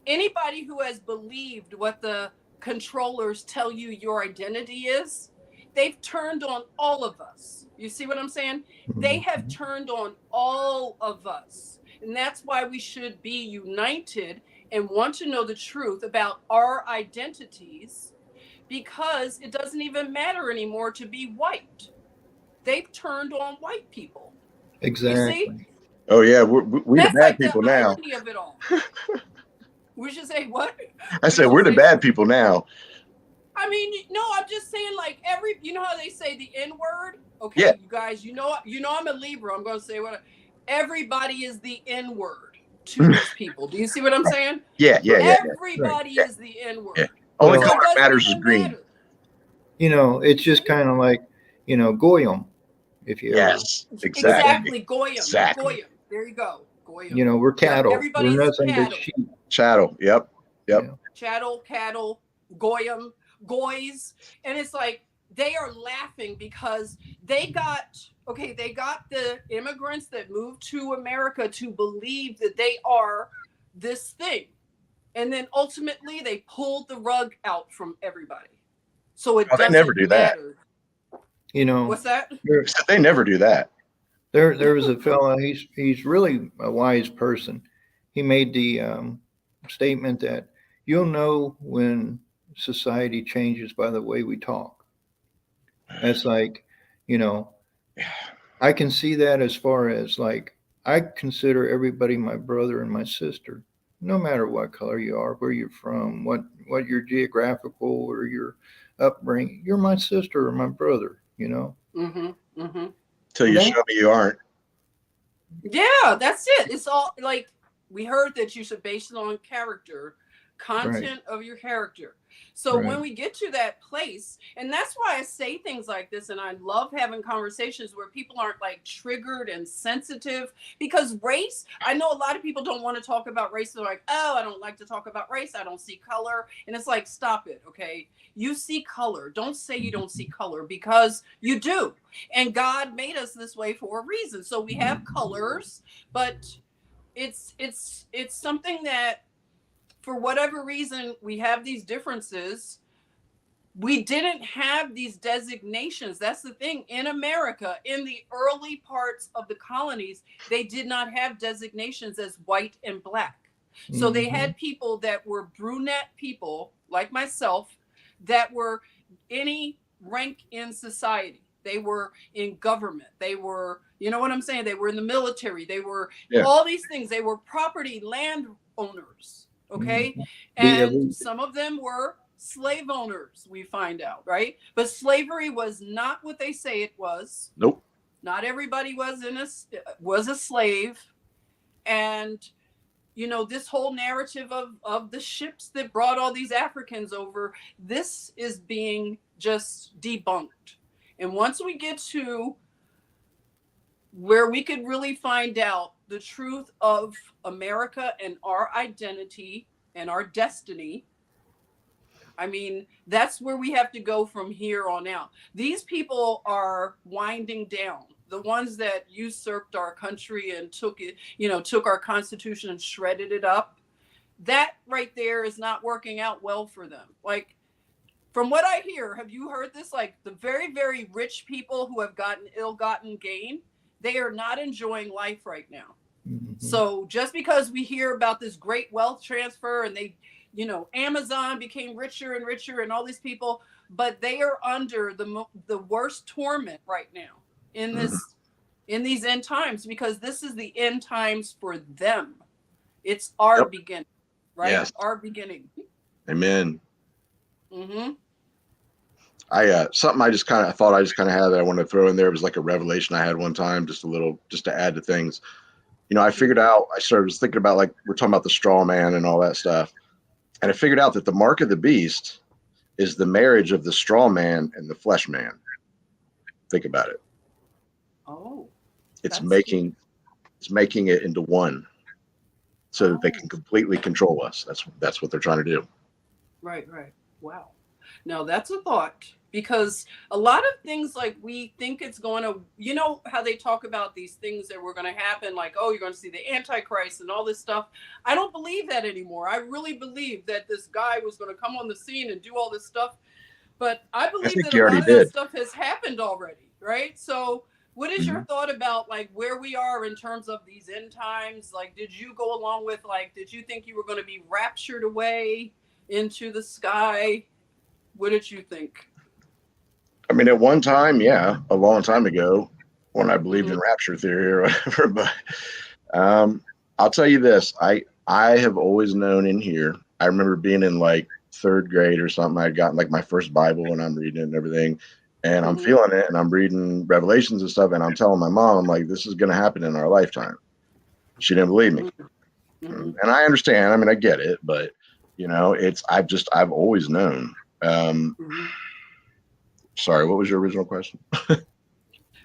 Speaker 1: anybody who has believed what the controllers tell you your identity is, they've turned on all of us. You see what I'm saying? They have turned on all of us. And that's why we should be united and want to know the truth about our identities, because it doesn't even matter anymore to be white. They've turned on white people.
Speaker 3: Exactly.
Speaker 1: You see?
Speaker 2: Oh yeah, we're the bad
Speaker 1: like
Speaker 2: people
Speaker 1: the
Speaker 2: now.
Speaker 1: irony of it all. We should say what?
Speaker 2: I said we're the bad people now.
Speaker 1: I mean, no, I'm just saying, like, you know how they say the N word? Okay,
Speaker 2: Yeah.
Speaker 1: you guys, you know I'm a Libra. I'm going to say everybody is the N word to these people. Do you see what I'm saying?
Speaker 2: Yeah.
Speaker 1: Everybody is the N word.
Speaker 2: Yeah. Only
Speaker 3: Well,
Speaker 1: So
Speaker 2: color
Speaker 1: it doesn't
Speaker 2: matters is
Speaker 1: even
Speaker 2: green.
Speaker 1: matter.
Speaker 3: You know, it's just kind of like, you know, Goyim, if you ever,
Speaker 2: Yes, exactly.
Speaker 1: Goyim.
Speaker 2: Exactly.
Speaker 1: Goyim. There you go. Goyim.
Speaker 3: you know, we're cattle. We're
Speaker 1: everybody's
Speaker 3: nothing but
Speaker 1: cattle.
Speaker 3: sheep.
Speaker 2: Chattel. Yep.
Speaker 3: You know?
Speaker 1: Chattel, cattle, Goyim, Goys. And it's like they are laughing because they got the immigrants that moved to America to believe that they are this thing. And then ultimately they pulled the rug out from everybody. So it
Speaker 2: Oh, they
Speaker 1: doesn't
Speaker 2: never do that.
Speaker 1: matter.
Speaker 3: You know,
Speaker 1: What's that?
Speaker 2: They never do that.
Speaker 3: there was a fella, he's really a wise person. He made the statement that you'll know when society changes by the way we talk. That's like, you know, I can see that as far as like, I consider everybody my brother and my sister, no matter what color you are, where you're from, what your geographical or your upbringing. You're my sister or my brother, you know?
Speaker 1: Mm-hmm. Mm-hmm.
Speaker 2: Till you
Speaker 3: Okay.
Speaker 2: show me you aren't.
Speaker 1: Yeah, that's it. It's all like we heard that you should base it on character, content of your character. So when we get to that place, and that's why I say things like this, and I love having conversations where people aren't like triggered and sensitive, because race, I know a lot of people don't want to talk about race. They're like, oh, I don't like to talk about race. I don't see color. And it's like, stop it. Okay. You see color. Don't say you don't see color, because you do. And God made us this way for a reason. So we have colors, but it's something that for whatever reason we have these differences. We didn't have these designations. That's the thing. In America, in the early parts of the colonies, they did not have designations as white and black. So they had people that were brunette people like myself that were any rank in society. They were in government. They were, you know what I'm saying? They were in the military. They were all these things. They were property, land owners. Okay. And some of them were slave owners, we find out, right? But slavery was not what they say it was.
Speaker 2: Nope.
Speaker 1: Not everybody was a slave. And you know, this whole narrative of the ships that brought all these Africans over, this is being just debunked. And once we get to where we could really find out the truth of America and our identity and our destiny, I mean, that's where we have to go from here on out. These people are winding down. The ones that usurped our country and took it, you know, took our Constitution and shredded it up. That right there is not working out well for them. Like, from what I hear, have you heard this? Like, the very, very rich people who have gotten ill-gotten gain, they are not enjoying life right now. So just because we hear about this great wealth transfer and they, you know, Amazon became richer and richer and all these people, but they are under the worst torment right now in these end times, because this is the end times for them. It's our beginning, right?
Speaker 2: Yes.
Speaker 1: Our beginning.
Speaker 2: Amen. Something I thought I just kind of had that I wanted to throw in there. It was like a revelation I had one time, just to add to things. You know, I figured out, was thinking about, like, we're talking about the straw man and all that stuff. And I figured out that the mark of the beast is the marriage of the straw man and the flesh man. Think about it.
Speaker 1: Oh.
Speaker 2: It's making it into one so that they can completely control us. That's what they're trying to do.
Speaker 1: Right. Wow. Now that's a thought, because a lot of things, like, we think it's going to, you know, how they talk about these things that were going to happen, like, oh, you're going to see the Antichrist and all this stuff. I don't believe that anymore. I really believe that this guy was going to come on the scene and do all this stuff. But I believe that a lot of that stuff has happened already, right? So what is your thought about, like, where we are in terms of these end times? Like, did you go along with, like, did you think you were going to be raptured away into the sky? What did you think?
Speaker 2: I mean, at one time, yeah, a long time ago, when I believed in rapture theory or whatever. But I'll tell you this: I have always known in here. I remember being in, like, third grade or something. I had gotten like my first Bible and I'm reading it and everything. And I'm
Speaker 1: Mhm.
Speaker 2: feeling it and I'm reading Revelations and stuff. And I'm telling my mom, I'm like, this is going to happen in our lifetime. She didn't believe me.
Speaker 1: Mhm.
Speaker 2: And I understand. I mean, I get it, but you know, I've always known.
Speaker 1: Mhm.
Speaker 2: Sorry, what was your original question?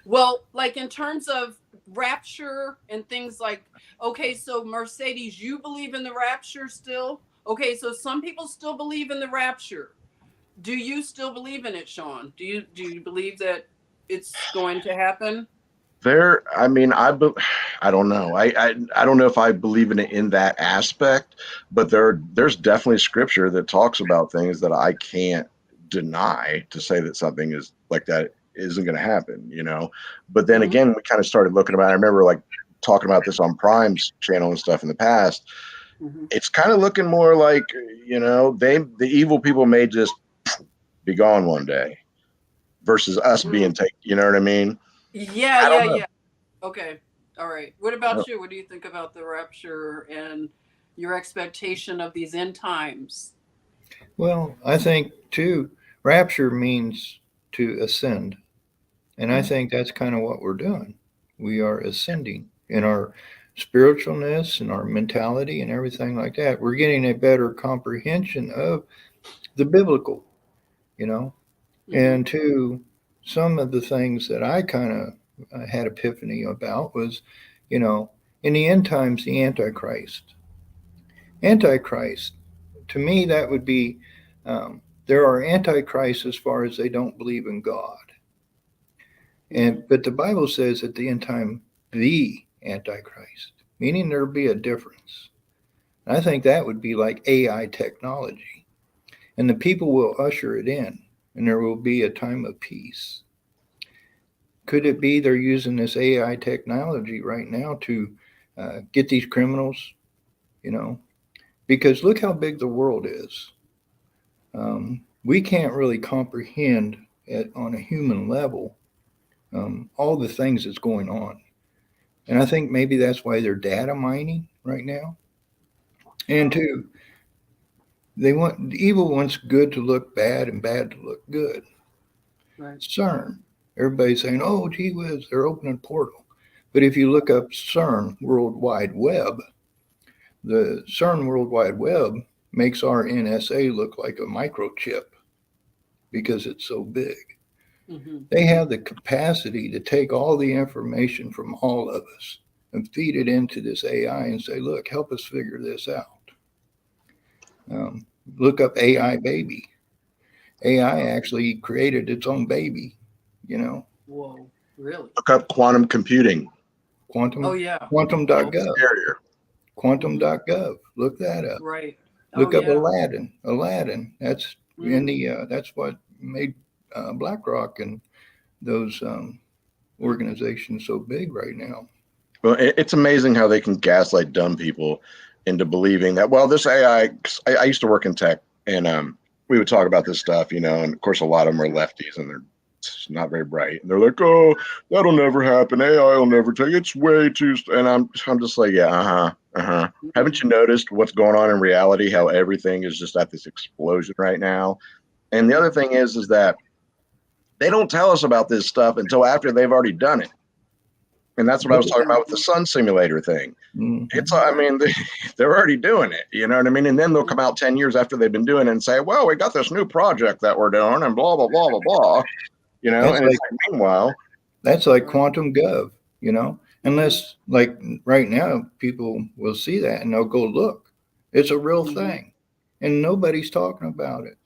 Speaker 1: Well, like in terms of rapture and things like, okay, so Mercedes, you believe in the rapture still? Okay, so some people still believe in the rapture. Do you still believe in it, Sean? Do you believe that it's going to happen?
Speaker 2: I mean, I don't know. I don't know if I believe in it in that aspect, but there's definitely scripture that talks about things that I can't deny to say that something is like that isn't going to happen, you know. But then
Speaker 1: Mhm.
Speaker 2: again, we kind of started looking about. I remember like talking about this on Prime's channel and stuff in the past.
Speaker 1: Mhm.
Speaker 2: It's kind of looking more like, you know, the evil people may just be gone one day versus us being
Speaker 1: Mm.
Speaker 2: taken. You know what I mean?
Speaker 1: Yeah,
Speaker 2: I
Speaker 1: yeah,
Speaker 2: don't know.
Speaker 1: yeah. Okay. All right. What about you? What do you think about the rapture and your expectation of these end times?
Speaker 3: Well, I think too, rapture means to ascend. And I think that's kind of what we're doing. We are ascending in our spiritualness and our mentality and everything like that. We're getting a better comprehension of the biblical, you know,
Speaker 1: Mhm.
Speaker 3: and two, some of the things that I kind of had epiphany about was, you know, in the end times, the Antichrist. Antichrist, to me, that would be there are antichrists as far as they don't believe in God.
Speaker 1: Mhm.
Speaker 3: But the Bible says at the end time, the Antichrist, meaning there'll be a difference. I think that would be like AI technology. And the people will usher it in, and there will be a time of peace. Could it be they're using this AI technology right now to get these criminals, you know? Because look how big the world is. We can't really comprehend it on a human level all the things that's going on. And I think maybe that's why they're data mining right now. And
Speaker 1: Oh,
Speaker 3: two, they want the evil wants good to look bad and bad to look good.
Speaker 1: right.
Speaker 3: CERN. Everybody's saying, oh, gee whiz, they're opening a portal. But if you look up CERN World Wide Web, the CERN World Wide Web makes our NSA look like a microchip because it's so big.
Speaker 1: Mhm.
Speaker 3: They have the capacity to take all the information from all of us and feed it into this AI and say, look, help us figure this out. Um, look up AI baby. AI actually created its own baby, you know,
Speaker 1: Whoa. Really?
Speaker 2: Look up quantum computing.
Speaker 1: Oh
Speaker 3: quantum,
Speaker 1: yeah. Oh,
Speaker 3: quantum.gov,
Speaker 2: Scarier.
Speaker 1: mhm.
Speaker 3: quantum.gov. Look that up.
Speaker 1: Right. Oh
Speaker 3: Look up
Speaker 1: yeah.
Speaker 3: Aladdin. That's in
Speaker 1: Mm.
Speaker 3: the, that's what made BlackRock and those organizations so big right now.
Speaker 2: Well, it's amazing how they can gaslight dumb people into believing that, well, this AI, 'cause I used to work in tech and we would talk about this stuff, you know, and of course, a lot of them are lefties and they're just not very bright. And they're like, oh, that'll never happen. AI will never take it's way too. And I'm just like, yeah, Haven't
Speaker 1: Mhm.
Speaker 2: you noticed what's going on in reality? How everything is just at this explosion right now. And the other
Speaker 1: Mhm.
Speaker 2: thing is that they don't tell us about this stuff until after they've already done it. And that's what I was talking about with the
Speaker 1: Mhm.
Speaker 2: sun simulator thing. It's,
Speaker 3: Mm-hmm.
Speaker 2: I
Speaker 1: Right.
Speaker 2: mean, they're already doing it. You know what I mean? And then they'll
Speaker 1: Mhm.
Speaker 2: come out 10 years after they've been doing it and say, well, we got this new project that we're doing and blah, blah, blah, blah, blah. You know,
Speaker 3: That's
Speaker 2: and it's
Speaker 3: like
Speaker 2: like, meanwhile,
Speaker 3: That's like
Speaker 1: Right.
Speaker 3: quantum gov, you know,
Speaker 1: Mhm.
Speaker 3: unless like right now people will see that and they'll go look. It's a real
Speaker 1: Mhm.
Speaker 3: thing and nobody's talking about it,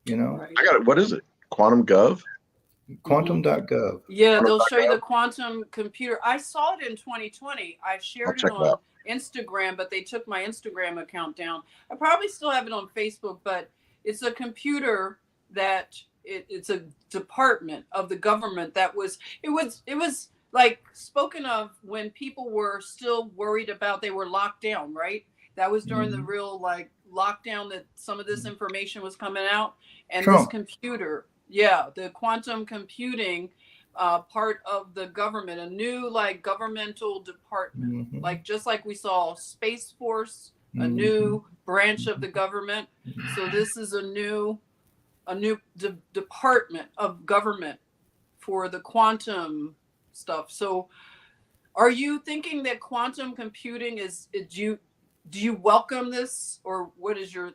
Speaker 3: you know.
Speaker 1: Right.
Speaker 2: I got it. What is it? Quantum Gov?
Speaker 1: Mhm.
Speaker 3: Quantum.gov.
Speaker 1: Yeah, they'll show you
Speaker 2: Quantum.gov?
Speaker 1: the quantum computer. I saw it in 2020. I
Speaker 2: I'll
Speaker 1: shared it
Speaker 2: check it
Speaker 1: on
Speaker 2: out.
Speaker 1: Instagram, but they took my Instagram account down. I probably still have it on Facebook, but it's a computer that it's a department of the government that was like spoken of when people were still worried about they were locked down, right? That was during the
Speaker 3: Mhm.
Speaker 1: real like lockdown that some of this information was coming out. And this
Speaker 3: Trump.
Speaker 1: computer, yeah, the quantum computing part of the government, a new like governmental department,
Speaker 3: Hmm.
Speaker 1: like just like we saw Space Force a new branch of the government. So this is a new department of government for the quantum stuff. So are you thinking that quantum computing do you welcome this, or what is your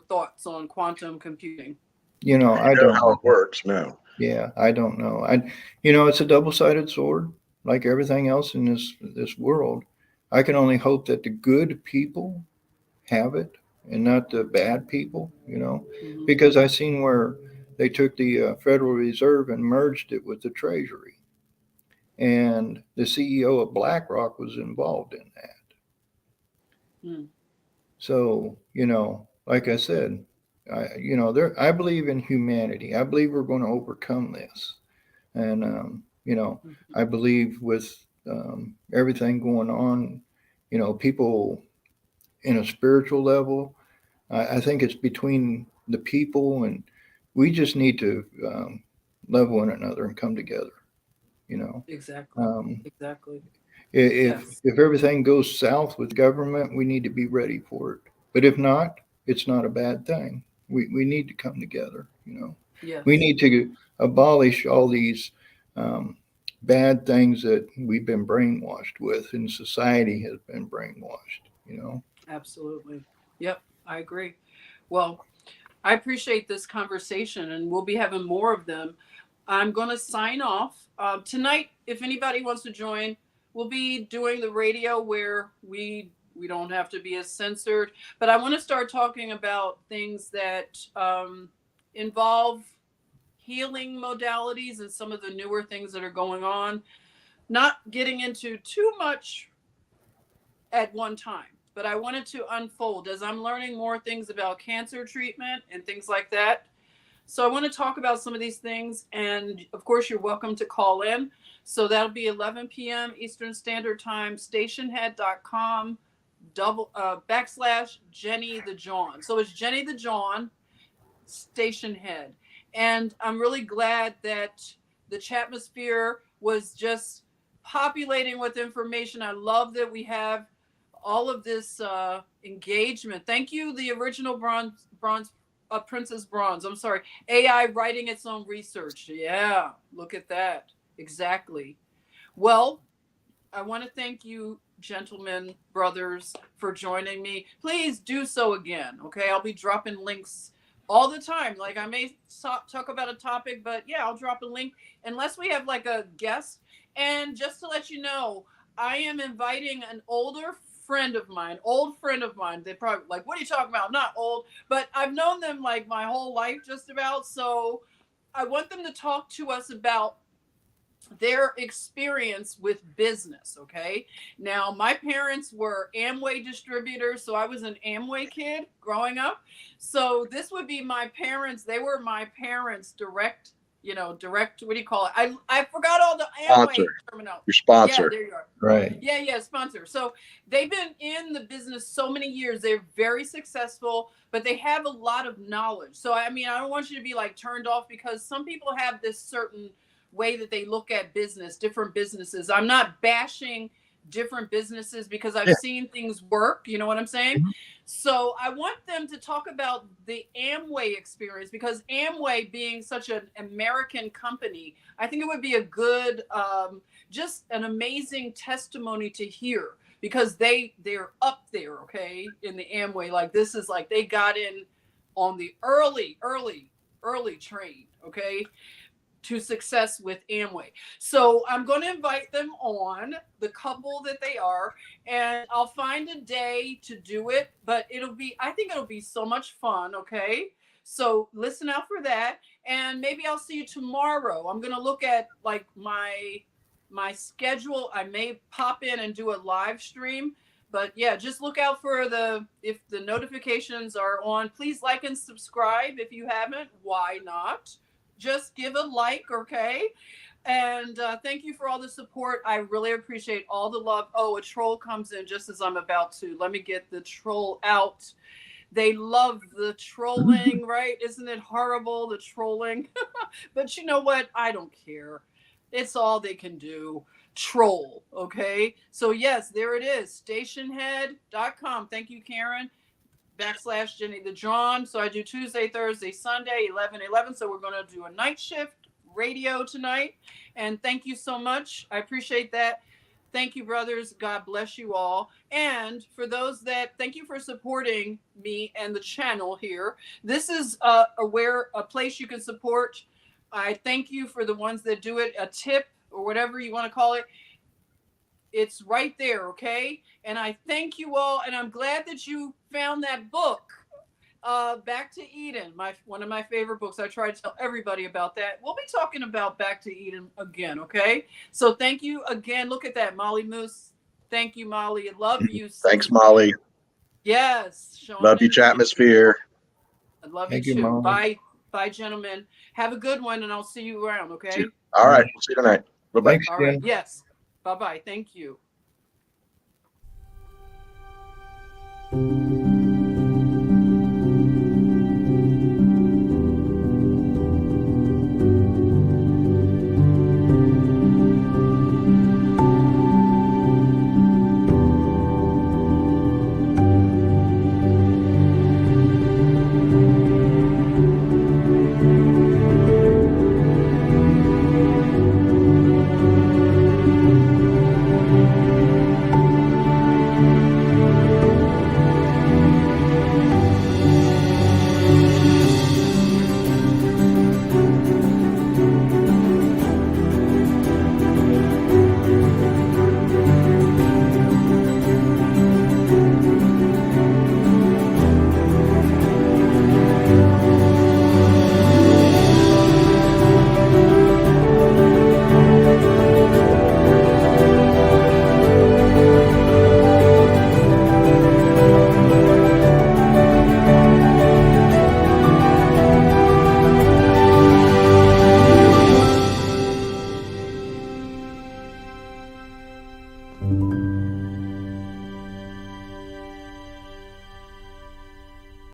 Speaker 1: thoughts on quantum computing?
Speaker 3: You know, I
Speaker 2: know
Speaker 3: don't
Speaker 2: how it works. No.
Speaker 3: Yeah, I don't know. It's a double-sided sword, like everything else in this world. I can only hope that the good people have it and not the bad people,
Speaker 1: Mhm.
Speaker 3: because I seen where they took the Federal Reserve and merged it with the Treasury, and the CEO of BlackRock was involved in that.
Speaker 1: Hmm.
Speaker 3: So, like I said, I believe in humanity. I believe we're going to overcome this. And,
Speaker 1: Mhm.
Speaker 3: I believe with everything going on, people in a spiritual level, I think it's between the people, and we just need to love one another and come together, you know.
Speaker 1: Exactly.
Speaker 3: Um,
Speaker 1: Exactly.
Speaker 3: if
Speaker 1: Yes.
Speaker 3: if everything goes south with government, we need to be ready for it. But if not, it's not a bad thing. We need to come together.
Speaker 1: Yes.
Speaker 3: We need to abolish all these um, bad things that we've been brainwashed with, and society has been brainwashed.
Speaker 1: Absolutely. Yep. I agree. Well, I appreciate this conversation, and we'll be having more of them. I'm going to sign off. Tonight, if anybody wants to join, we'll be doing the radio where we don't have to be as censored. But I want to start talking about things that involve healing modalities and some of the newer things that are going on. Not getting into too much at one time, but I wanted to unfold as I'm learning more things about cancer treatment and things like that. So I want to talk about some of these things. And of course, you're welcome to call in. So that'll be 11 p.m. Eastern Standard Time, stationhead.com / Jenny the John. So it's Jenny the John, Station Head. And I'm really glad that the chatmosphere was just populating with information. I love that we have all of this engagement. Thank you, the original Princess Bronze. I'm sorry. AI writing its own research. Yeah, look at that. Exactly. Well, I want to thank you, gentlemen, brothers, for joining me. Please do so again. Okay, I'll be dropping links all the time. Like I may talk about a topic, but yeah, I'll drop a link unless we have like a guest. And just to let you know, I am inviting an old friend of mine. They probably like, what are you talking about? Not old, but I've known them like my whole life, just about. So I want them to talk to us about their experience with business. Okay, now my parents were Amway distributors, so I was an Amway kid growing up. So this would be my parents. They were my parents direct, what do you call it? I forgot all the
Speaker 2: Sponsor.
Speaker 1: Amway terminal.
Speaker 2: Your
Speaker 1: Yeah,
Speaker 2: sponsor.
Speaker 1: there you are.
Speaker 3: Right.
Speaker 1: Yeah, sponsor. So they've been in the business so many years. They're very successful, but they have a lot of knowledge. So I mean, I don't want you to be like turned off, because some people have this certain way that they look at business, different businesses. I'm not bashing different businesses, because I've seen things work. You know what I'm saying?
Speaker 2: Mhm.
Speaker 1: So I want them to talk about the Amway experience, because Amway being such an American company, I think it would be a good, just an amazing testimony to hear, because they're up there, okay, in the Amway. Like this is like they got in on the early train, okay, to success with Amway. So I'm going to invite them on, the couple that they are, and I'll find a day to do it, but I think it'll be so much fun. Okay. So listen out for that. And maybe I'll see you tomorrow. I'm going to look at like my schedule. I may pop in and do a live stream, but yeah, just look out for if the notifications are on. Please like and subscribe if you haven't. Why not? Just give a like, okay? And thank you for all the support. I really appreciate all the love. Oh, a troll comes in just as I'm about to. Let me get the troll out. They love the trolling, right? Isn't it horrible, the trolling? But you know what? I don't care. It's all they can do. troll. Okay. So yes, there it is. Stationhead.com. Thank you, Karen. / Jenny the John. So I do Tuesday, Thursday, Sunday, 11/11. So we're going to do a night shift radio tonight. And thank you so much. I appreciate that. Thank you, brothers. God bless you all. And for those that, thank you for supporting me and the channel here. This is a place you can support. I thank you for the ones that do it, a tip or whatever you want to call it. It's right there, okay? And I thank you all, and I'm glad that you found that book, Back to Eden, one of my favorite books. I try to tell everybody about that. We'll be talking about Back to Eden again, okay? So thank you again. Look at that, Molly Moose. Thank you, Molly. I love you.
Speaker 2: Thanks, Molly.
Speaker 1: Yes.
Speaker 2: Love you, Chatmosphere.
Speaker 1: I love
Speaker 3: Thank
Speaker 1: you
Speaker 3: you,
Speaker 1: too.
Speaker 3: Molly.
Speaker 1: Bye. Bye, gentlemen. Have a good one, and I'll see you around, okay?
Speaker 2: All right. We'll see you tonight. Bye-bye.
Speaker 3: Thanks,
Speaker 1: All right.
Speaker 3: Jen.
Speaker 1: Yes. Bye-bye. Thank you.